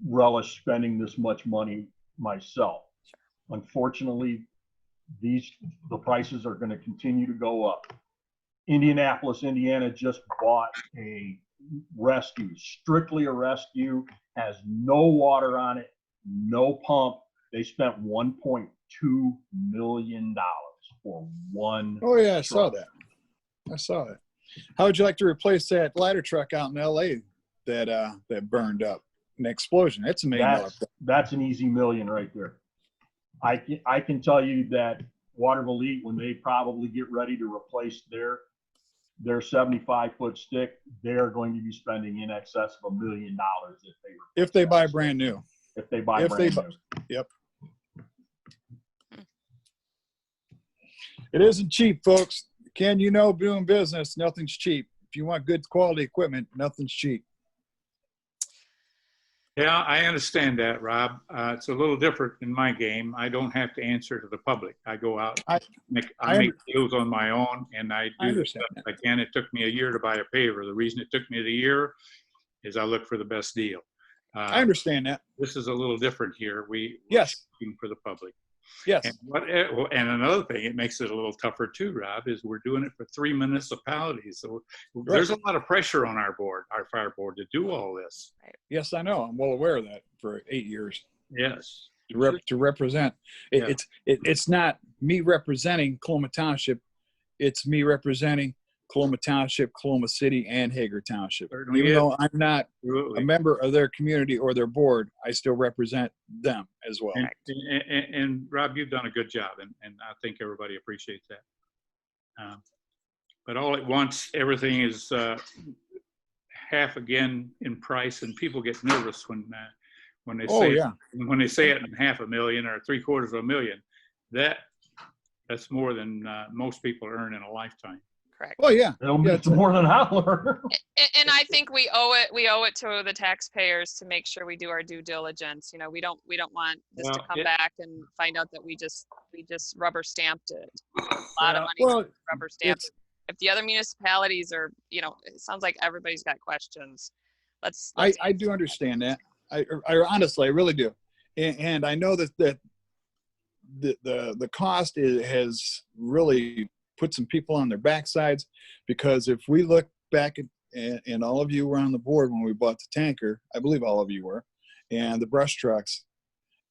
relish spending this much money myself. Unfortunately, the prices are going to continue to go up. Indianapolis, Indiana just bought a rescue, strictly a rescue, has no water on it, no pump. They spent $1.2 million for one. Oh yeah, I saw that. How would you like to replace that ladder truck out in LA that burned up? An explosion. That's $1 million. That's an easy million right there. I can tell you that Waterville Elite, when they probably get ready to replace their 75-foot stick, they're going to be spending in excess of $1 million if they buy brand new. If they buy brand new. Yep. It isn't cheap, folks. Ken, you know, doing business, nothing's cheap. If you want good quality equipment, nothing's cheap. Yeah, I understand that, Rob. It's a little different in my game. I don't have to answer to the public. I go out, I make deals on my own, and I do the best I can. It took me a year to buy a paver. The reason it took me the year is I look for the best deal. I understand that. This is a little different here. We're looking for the public. Yes. And another thing, it makes it a little tougher too, Rob, is we're doing it for 3 municipalities. So there's a lot of pressure on our fire board to do all this. Yes, I know. I'm well aware of that for 8 years. Yes. To represent. Yeah. It's not me representing Coloma Township. It's me representing Coloma Township, Coloma City, and Hager Township. Even though I'm not a member of their community or their board, I still represent them as well. And Rob, you've done a good job, and I think everybody appreciates that. But all at once, everything is half again in price, and people get nervous when they say when they say it in $500,000 or $750,000. That's more than most people earn in a lifetime. Correct. Oh yeah, it's more than $1. And I think we owe it to the taxpayers to make sure we do our due diligence. You know, we don't want this to come back and find out that we just rubber stamped it. A lot of money to rubber stamped it. If the other municipalities are, you know, it sounds like everybody's got questions. I do understand that. I honestly, I really do. And I know that the cost has really put some people on their backsides, because if we look back and all of you were on the board when we bought the tanker, I believe all of you were, and the brush trucks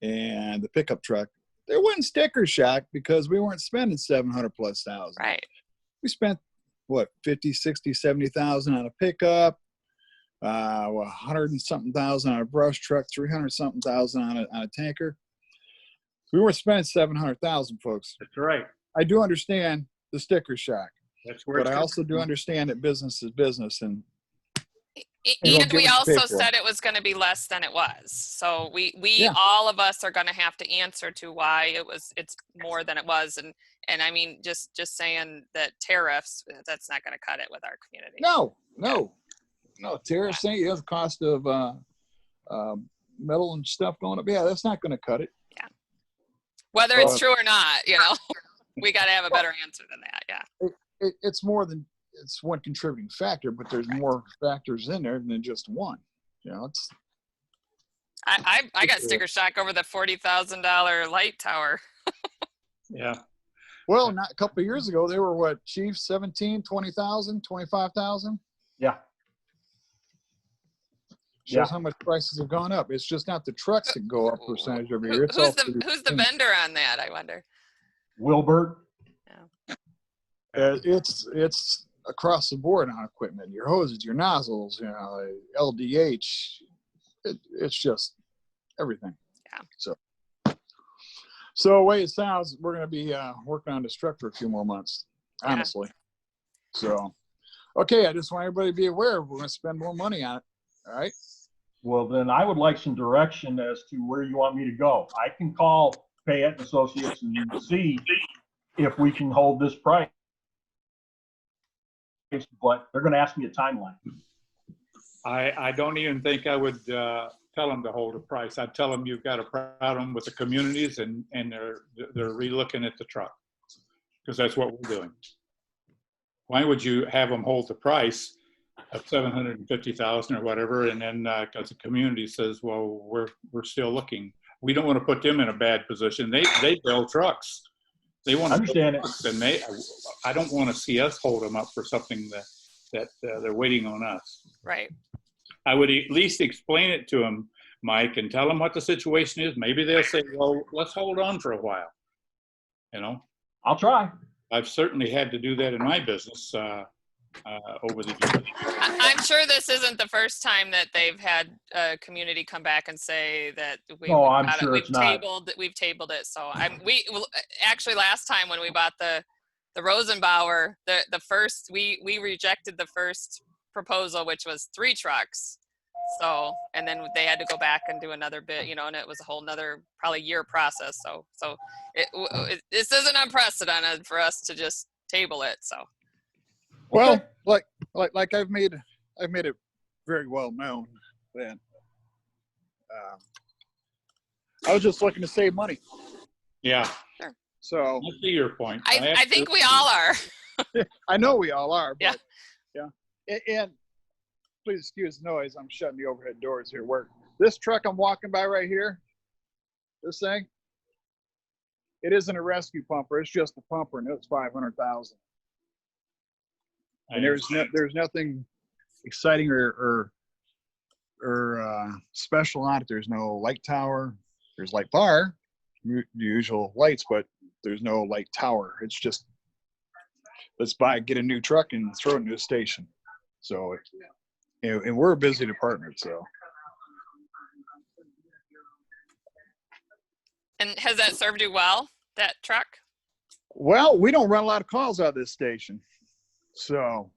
and the pickup truck, there wasn't sticker shock because we weren't spending $700,000+. Right. We spent what, 50, 60, 70,000 on a pickup, 100 and something thousand on a brush truck, 300 something thousand on a tanker. We weren't spending 700,000, folks. That's right. I do understand the sticker shock, but I also do understand that business is business, and we also said it was going to be less than it was. So we all of us are going to have to answer to why it's more than it was. And I mean, just saying that tariffs, that's not going to cut it with our community. No, tariffs ain't the cost of metal and stuff going up. Yeah, that's not going to cut it. Yeah. Whether it's true or not, you know, we got to have a better answer than that. Yeah. It's more than, it's one contributing factor, but there's more factors in there than just one. You know, it's. I got sticker shock over the $40,000 light tower. Yeah. Well, not a couple of years ago, they were what, Chief, 17, 20,000, 25,000? Yeah. Shows how much prices have gone up. It's just not the trucks that go up percentage every year. It's Who's the vendor on that, I wonder? Wilbert. It's across the board on equipment. Your hoses, your nozzles, LDH. It's just everything. Yeah. So the way it sounds, we're going to be working on this truck for a few more months, honestly. So, okay, I just want everybody to be aware we're going to spend more money on it. All right. Well, then I would like some direction as to where you want me to go. I can call Payette Associates and see if we can hold this price, but they're going to ask me a timeline. I don't even think I would tell them to hold a price. I'd tell them you've got a problem with the communities and they're relooking at the truck, because that's what we're doing. Why would you have them hold the price of $750,000 or whatever, and then because the community says, well, we're still looking. We don't want to put them in a bad position. They build trucks. They want to understand it, and I don't want to see us hold them up for something that they're waiting on us. Right. I would at least explain it to them, Mike, and tell them what the situation is. Maybe they'll say, well, let's hold on for a while. I'll try. I've certainly had to do that in my business over the years. I'm sure this isn't the first time that they've had a community come back and say that I'm sure we've it's not. tabled it. So actually last time when we bought the Rosenbauer, the first we rejected the first proposal, which was 3 trucks. So, and then they had to go back and do another bit, and it was a whole nother probably year process. So this isn't unprecedented for us to just table it. So. Well, like I've made it very well known that I was just looking to save money. Yeah. Sure. So I see your point. I think we all are. I know we all are. But, yeah. And please excuse the noise. I'm shutting the overhead doors here. This truck I'm walking by right here, this thing, it isn't a rescue pumper. It's just a pumper, and it's $500,000. And there's nothing exciting or special on it. There's no light tower. There's light bar, the usual lights, but there's no light tower. It's just get a new truck and throw it into a station. So, and we're a busy department. So. And has that served you well, that truck? Well, we don't run a lot of calls out of this station. So,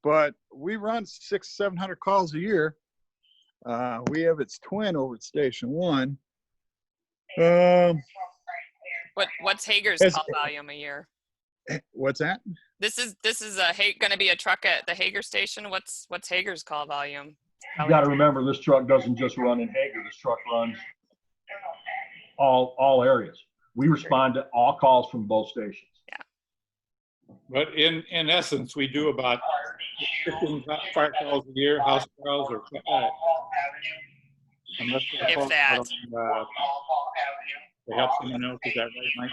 but we run 600-700 calls a year. We have its twin over at Station 1. What's Hager's call volume a year? What's that? This is going to be a truck at the Hager station. What's Hager's call volume? You got to remember, this truck doesn't just run in Hager. This truck runs all areas. We respond to all calls from both stations. Yeah. But in essence, we do about 15 fire calls a year, house calls, or unless if that. To help someone else. Is that right, Mike?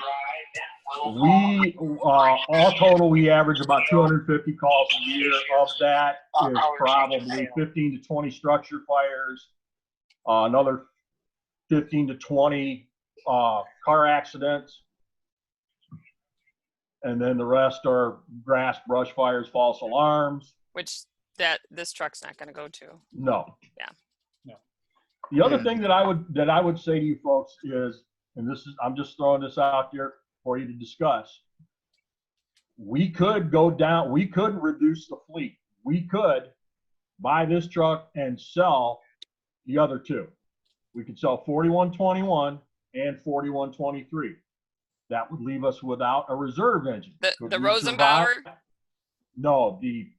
We all total, we average about 250 calls a year. Of that is probably 15 to 20 structure fires, another 15 to 20 car accidents, and then the rest are grass, brush fires, false alarms. Which this truck's not going to go to. No. Yeah. No. The other thing that I would say to you folks is, and I'm just throwing this out there for you to discuss. We could go down. We could reduce the fleet. We could buy this truck and sell the other 2. We could sell 4121 and 4123. That would leave us without a reserve engine. The Rosenbauer? No, the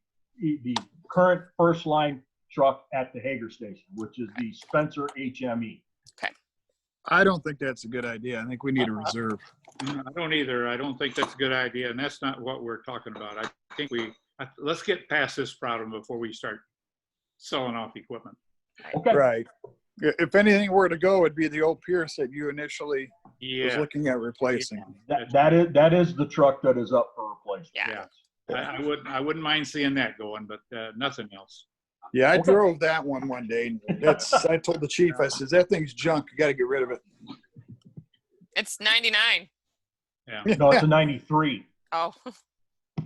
current first line truck at the Hager station, which is the Spencer HME. Okay. I don't think that's a good idea. I think we need a reserve. I don't either. I don't think that's a good idea, and that's not what we're talking about. I think let's get past this problem before we start selling off equipment. Okay. Right. If anything were to go, it'd be the old Pierce that you initially was looking at replacing. That is the truck that is up for replacement. Yeah. I wouldn't mind seeing that going, but nothing else. Yeah, I Okay. drove that one day. I told the chief, I says, that thing's junk. You got to get rid of it. It's 99. Yeah. No, it's a 93. Oh,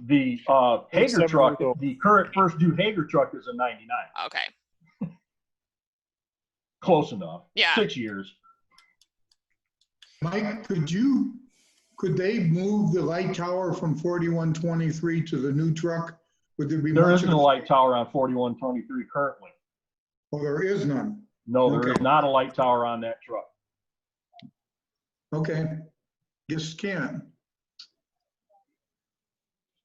The 47 Hager truck, years old. the current first due Hager truck is a 99. okay. Close enough. Yeah. 6 years. Mike, could they move the light tower from 4123 to the new truck? Would there be There much isn't of a light tower on 4123 currently. Oh, there is none. No, there Okay. is not a light tower on that truck. Okay. Just can.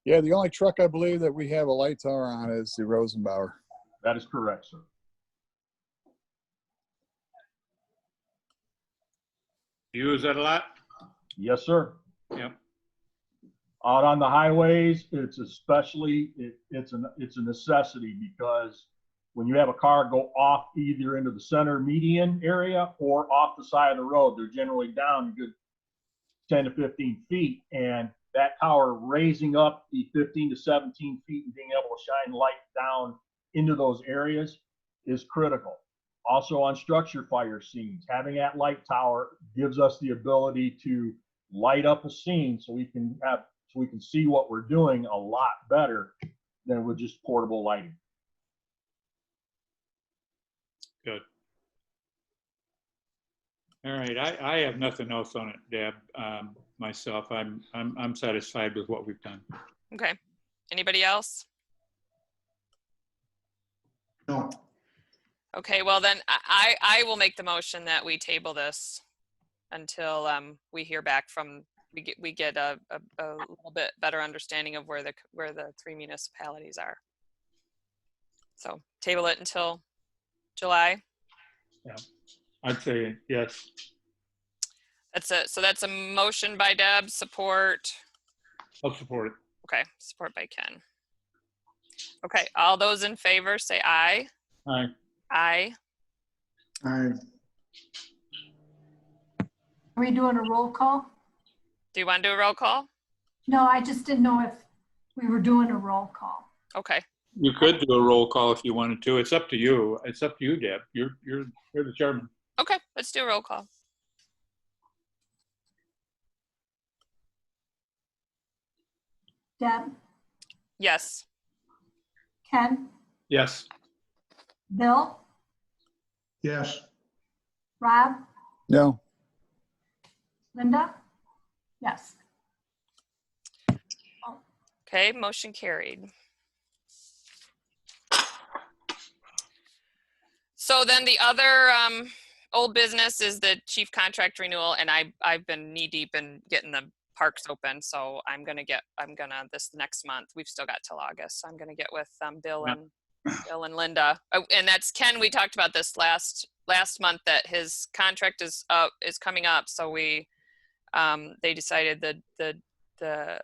Yeah, the only truck I believe that we have a light tower on is the Rosenbauer. That is correct, sir. You use that a lot? Yes, sir. Yep. Out on the highways, it's especially, it's a necessity because when you have a car go off either into the center median area or off the side of the road, they're generally down a good 10 to 15 feet. And that tower raising up the 15 to 17 feet and being able to shine light down into those areas is critical. Also on structure fire scenes, having that light tower gives us the ability to light up a scene so we can see what we're doing a lot better than with just portable lighting. Good. All right, I have nothing else on it, Deb. Myself, I'm satisfied with what we've done. Okay. Anybody else? No. Okay, well then I will make the motion that we table this until we hear back from, we get a little bit better understanding of where the 3 municipalities are. So table it until July. Yeah, I'd say yes. That's it. So that's a motion by Deb, support. I'll support it. Okay, support by Ken. Okay, all those in favor say aye. Aye. Aye. I, Are we doing a roll call? Do you want to do a roll call? No, I just didn't know if we were doing a roll call. Okay. You could do a roll call if you wanted to. It's up to you. It's up to you, Deb. You're the chairman. Okay, let's do a roll call. Deb, Yes. Ken, Yes. Bill, yes. Rob, No. Linda? Yes. Okay, motion carried. So then the other old business is the chief contract renewal, and I've been knee deep in getting the parks open. So I'm gonna this next month. We've still got till August. So I'm gonna get with Bill and Linda. Oh, and that's Ken. We talked about this last month that his contract is coming up. So they decided that the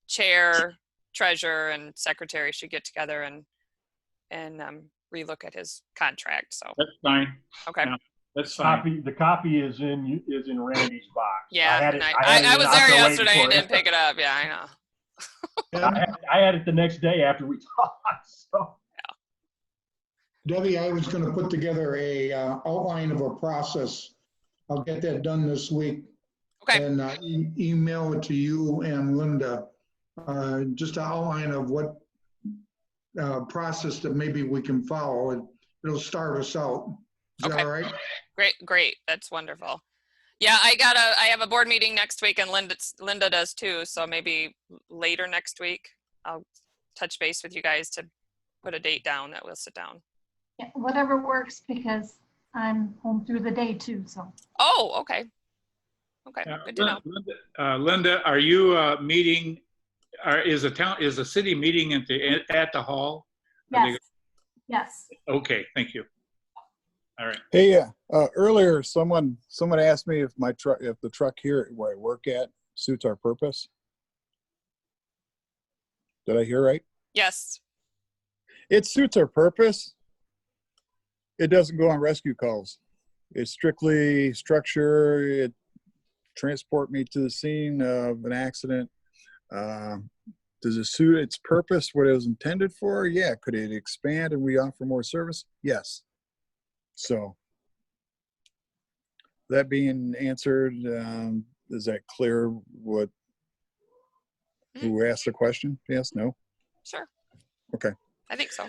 chair, treasurer, and secretary should get together and relook at his contract. So That's fine. okay. Yeah, that's fine. The copy is in Randy's box. Yeah, I had it I was out there waiting yesterday for and you. didn't pick it up. Yeah, I know. I had it the next day after we talked. So. Debbie, I was going to put together a outline of a process. I'll get that done this week. Okay. And email it to you and Linda. Just an outline of what process that maybe we can follow. It'll start us out. Is that Okay. all right? Great. That's wonderful. Yeah, I have a board meeting next week, and Linda does too. So maybe later next week, I'll touch base with you guys to put a date down that we'll sit down. Yeah, whatever works, because I'm home through the day too, so. Oh, okay. Okay, good to know. Linda, are you meeting? Is the city meeting at the hall? Yes, yes. Okay, thank you. All right. Hey, earlier someone asked me if the truck here where I work at suits our purpose. Did I hear right? Yes. It suits our purpose. It doesn't go on rescue calls. It's strictly structure. It transport me to the scene of an accident. Does it suit its purpose, what it was intended for? Yeah. Could it expand and we offer more service? Yes. So that being answered, is that clear what, who asked the question? Yes, no? Sure. Okay. I think so.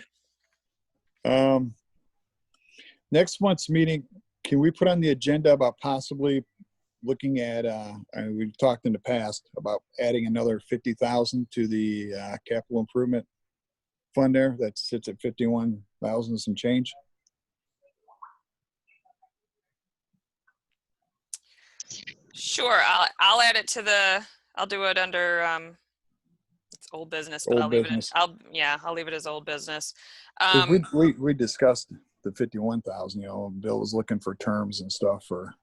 Next month's meeting, can we put on the agenda about possibly looking at, and we've talked in the past about adding another 50,000 to the capital improvement fund there that sits at 51,000 some change? Sure. I'll add it to the, I'll do it under, it's old business, but Old I'll leave business. it, I'll leave it as old business. 'Cause we discussed the 51,000, you know, Bill was looking for terms and stuff for,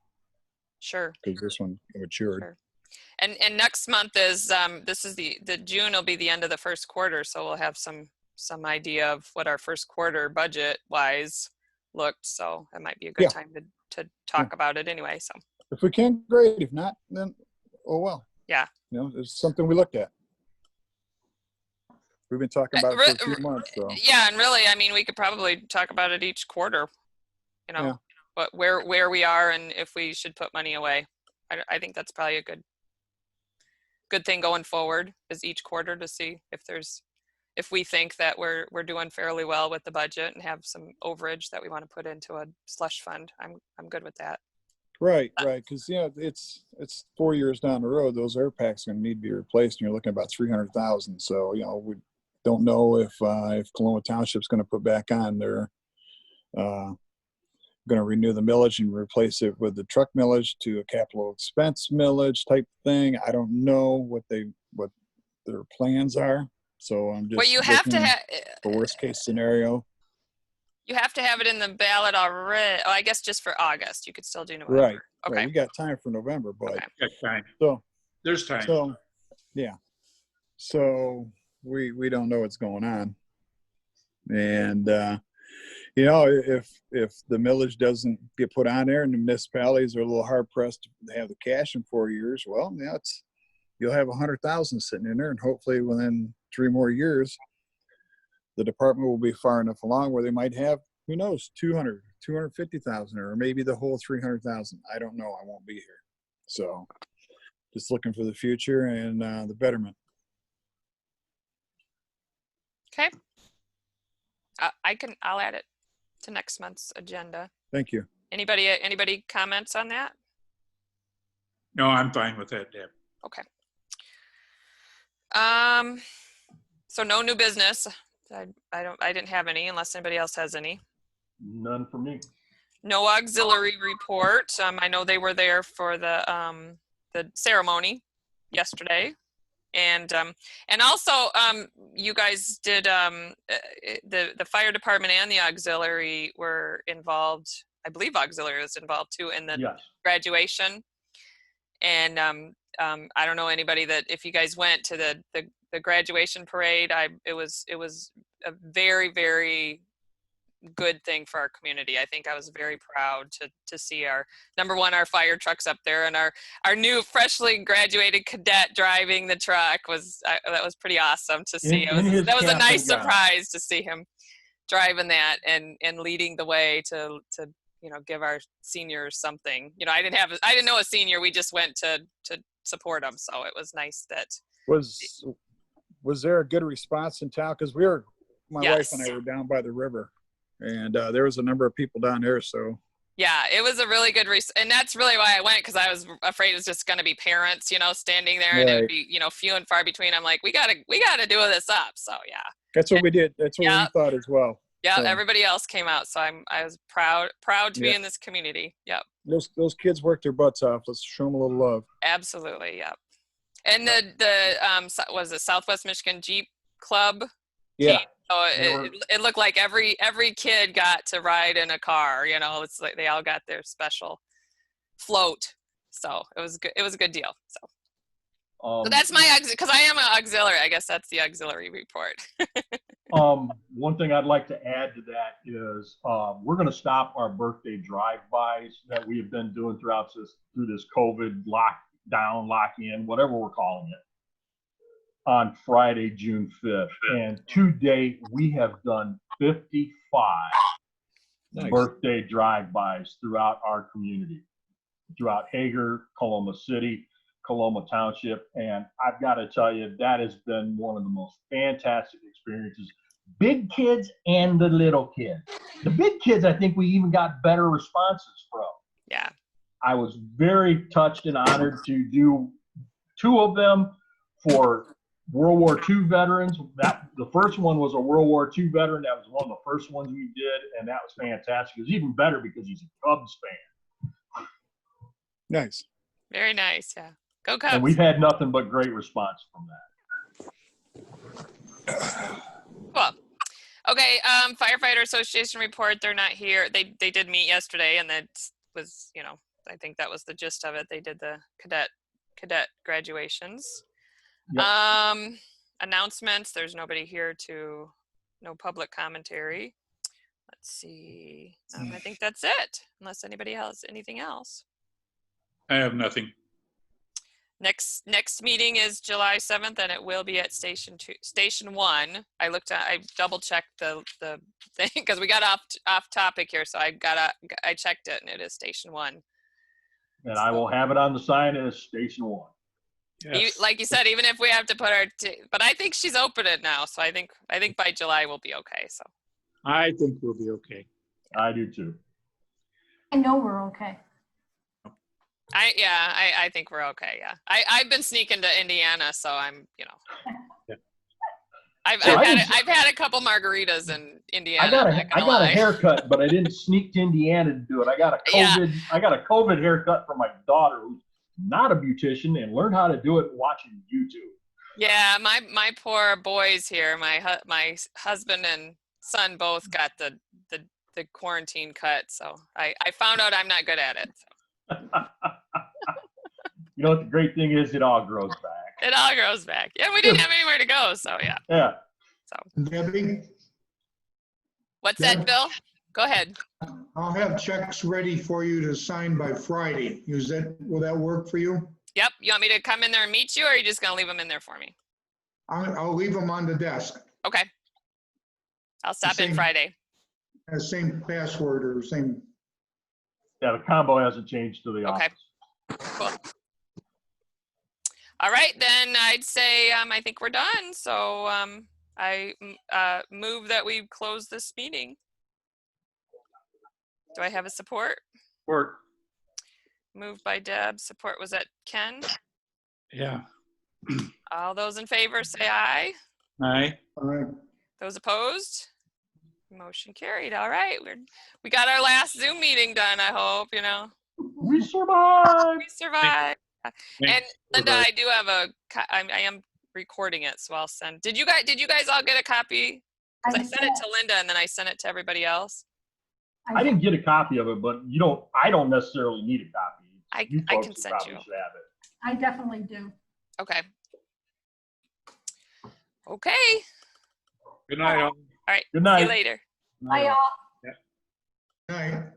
Sure. because this one matured. Sure. And next month is, this is the June will be the end of the first quarter. So we'll have some idea of what our first quarter budget wise looked. So it might be a good Yeah. time to talk about it anyway. So. If we can, great. If not, then, oh well. Yeah. You know, it's something we looked at. We've been talking about it for a few months, so. Yeah, and really, I mean, we could probably talk about it each quarter, you know, Yeah. but where we are and if we should put money away. I think that's probably a good thing going forward, is each quarter to see if we think that we're doing fairly well with the budget and have some overage that we want to put into a slush fund. I'm good with that. Right, right. Because, you know, it's 4 years down the road, those air packs are going to need to be replaced, and you're looking at about 300,000. So, you know, we don't know if Coloma Township's going to put back on their, going to renew the millage and replace it with the truck millage to a capital expense millage type thing. I don't know what their plans are. So I'm just Well, you have to have the worst case scenario. You have to have it in the ballot already. Oh, I guess just for August. You could still do November. Right. Okay. Right. We got time for November, but Okay. Got time. so There's time. So, yeah. So we don't know what's going on, and you know, if the millage doesn't get put on there, and the municipalities are a little hard pressed to have the cash in 4 years, well, yeah, you'll have 100,000 sitting in there, and hopefully within 3 more years, the department will be far enough along where they might have, who knows, 200, 250,000, or maybe the whole 300,000. I don't know. I won't be here. So just looking for the future and the betterment. Okay. I'll add it to next month's agenda. Thank you. Anybody comments on that? No, I'm fine with that, Deb. Okay. So no new business. I didn't have any unless anybody else has any. None for me. No auxiliary report. I know they were there for the ceremony yesterday, and also you guys did the fire department and the auxiliary were involved. I believe auxiliary was involved too in the Yes. graduation. And I don't know anybody that if you guys went to the graduation parade, it was a very, very good thing for our community. I think I was very proud to see our our fire trucks up there, and our new freshly graduated cadet driving the truck that was pretty awesome to see. That was a nice surprise to see him driving that and leading the way to give our seniors something. I didn't know a senior. We just went to support them, so it was nice that. Was there a good response in town? Because my wife and I were down by the river, and there was a number of people down there. So yeah, it was a really good and that's really why I went, because I was afraid it was just going to be parents, standing there, and it would be few and far between. I'm like, we gotta do this up. So yeah, that's what we did. That's what we thought as well. Yeah, so. Everybody else came out, so I was proud to be in this community. Yep. Those kids worked their butts off. Let's show them a little love. Absolutely, yep. And was it Southwest Michigan Jeep Club? Yeah. Team? So it looked like every kid got to ride in a car. It's like they all got their special float. So it was good. It was a good deal. So that's my because I am an auxiliary. I guess that's the auxiliary report. One thing I'd like to add to that is we're going to stop our birthday drive-bys that we have been doing through this COVID lockdown, lock-in, whatever we're calling it. on Friday, June 5th. And to date, we have done 55 Nice. birthday drive-bys throughout our community, throughout Hager, Coloma City, Coloma Township. And I've got to tell you, that has been one of the most fantastic experiences. Big kids and the little kids. The big kids, I think we even got better responses from. Yeah. I was very touched and honored to do 2 of them for World War II veterans. The first one was a World War II veteran. That was one of the first ones we did, and that was fantastic. It was even better because he's a Cubs fan. Nice. Very nice. Yeah. Go Cubs. And we've had nothing but great response from that. Cool. Okay. Firefighter Association report. They're not here. They did meet yesterday, and that was, I think that was the gist of it. They did the cadet graduations. Yep. Announcements. There's nobody here no public commentary. Let's see. I think that's it, unless anybody has anything else. I have nothing. Next meeting is July 7th, and it will be at Station 1. I double checked the thing because we got off topic here, so I checked it, and it is Station 1. And I will have it on the sign as Station 1. Yes. Like you said, even if we have to put but I think she's opened it now, so I think by July we'll be okay. So I think we'll be okay. I do too. I know we're okay. I think we're okay. Yeah, I've been sneaking to Indiana, so I'm Yeah. I've So I've had a couple margaritas in Indiana. I got a haircut, but I didn't sneak to Indiana to do it. I got a COVID haircut for my daughter, who's not a beautician, and learned how to do it watching YouTube. Yeah, my poor boys here, my husband and son both got the quarantine cut, so I found out I'm not good at it. So. You know what the great thing is? It all grows back. It all grows back. Yeah, we didn't have anywhere to go, so yeah. Yeah. So Debbie, what's that, Bill? Go ahead. I'll have checks ready for you to sign by Friday. Will that work for you? Yep. You want me to come in there and meet you, or are you just gonna leave them in there for me? I'll leave them on the desk. Okay. I'll stop in Same. Friday. Same password or same. Yeah, the combo hasn't changed to the Okay. office. Cool. All right, then I'd say I think we're done. So I move that we close this meeting. Do I have a support? Support. Moved by Deb. Support was at Ken. Yeah. All those in favor say aye. Aye. All right. Those opposed? Motion carried. All right, we got our last Zoom meeting done. I hope We survived. we survived. And Thanks. Linda, I do have I am recording it, so I'll send. Did you guys all get a copy? 'Cause I sent it to Linda and then I sent it to everybody else. I didn't get a copy of it, but I don't necessarily need a copy. I folks can who send probably you. should have it. I definitely do. Okay. Okay. Good night, all. All right. Good night. See you later. Bye, all. All right.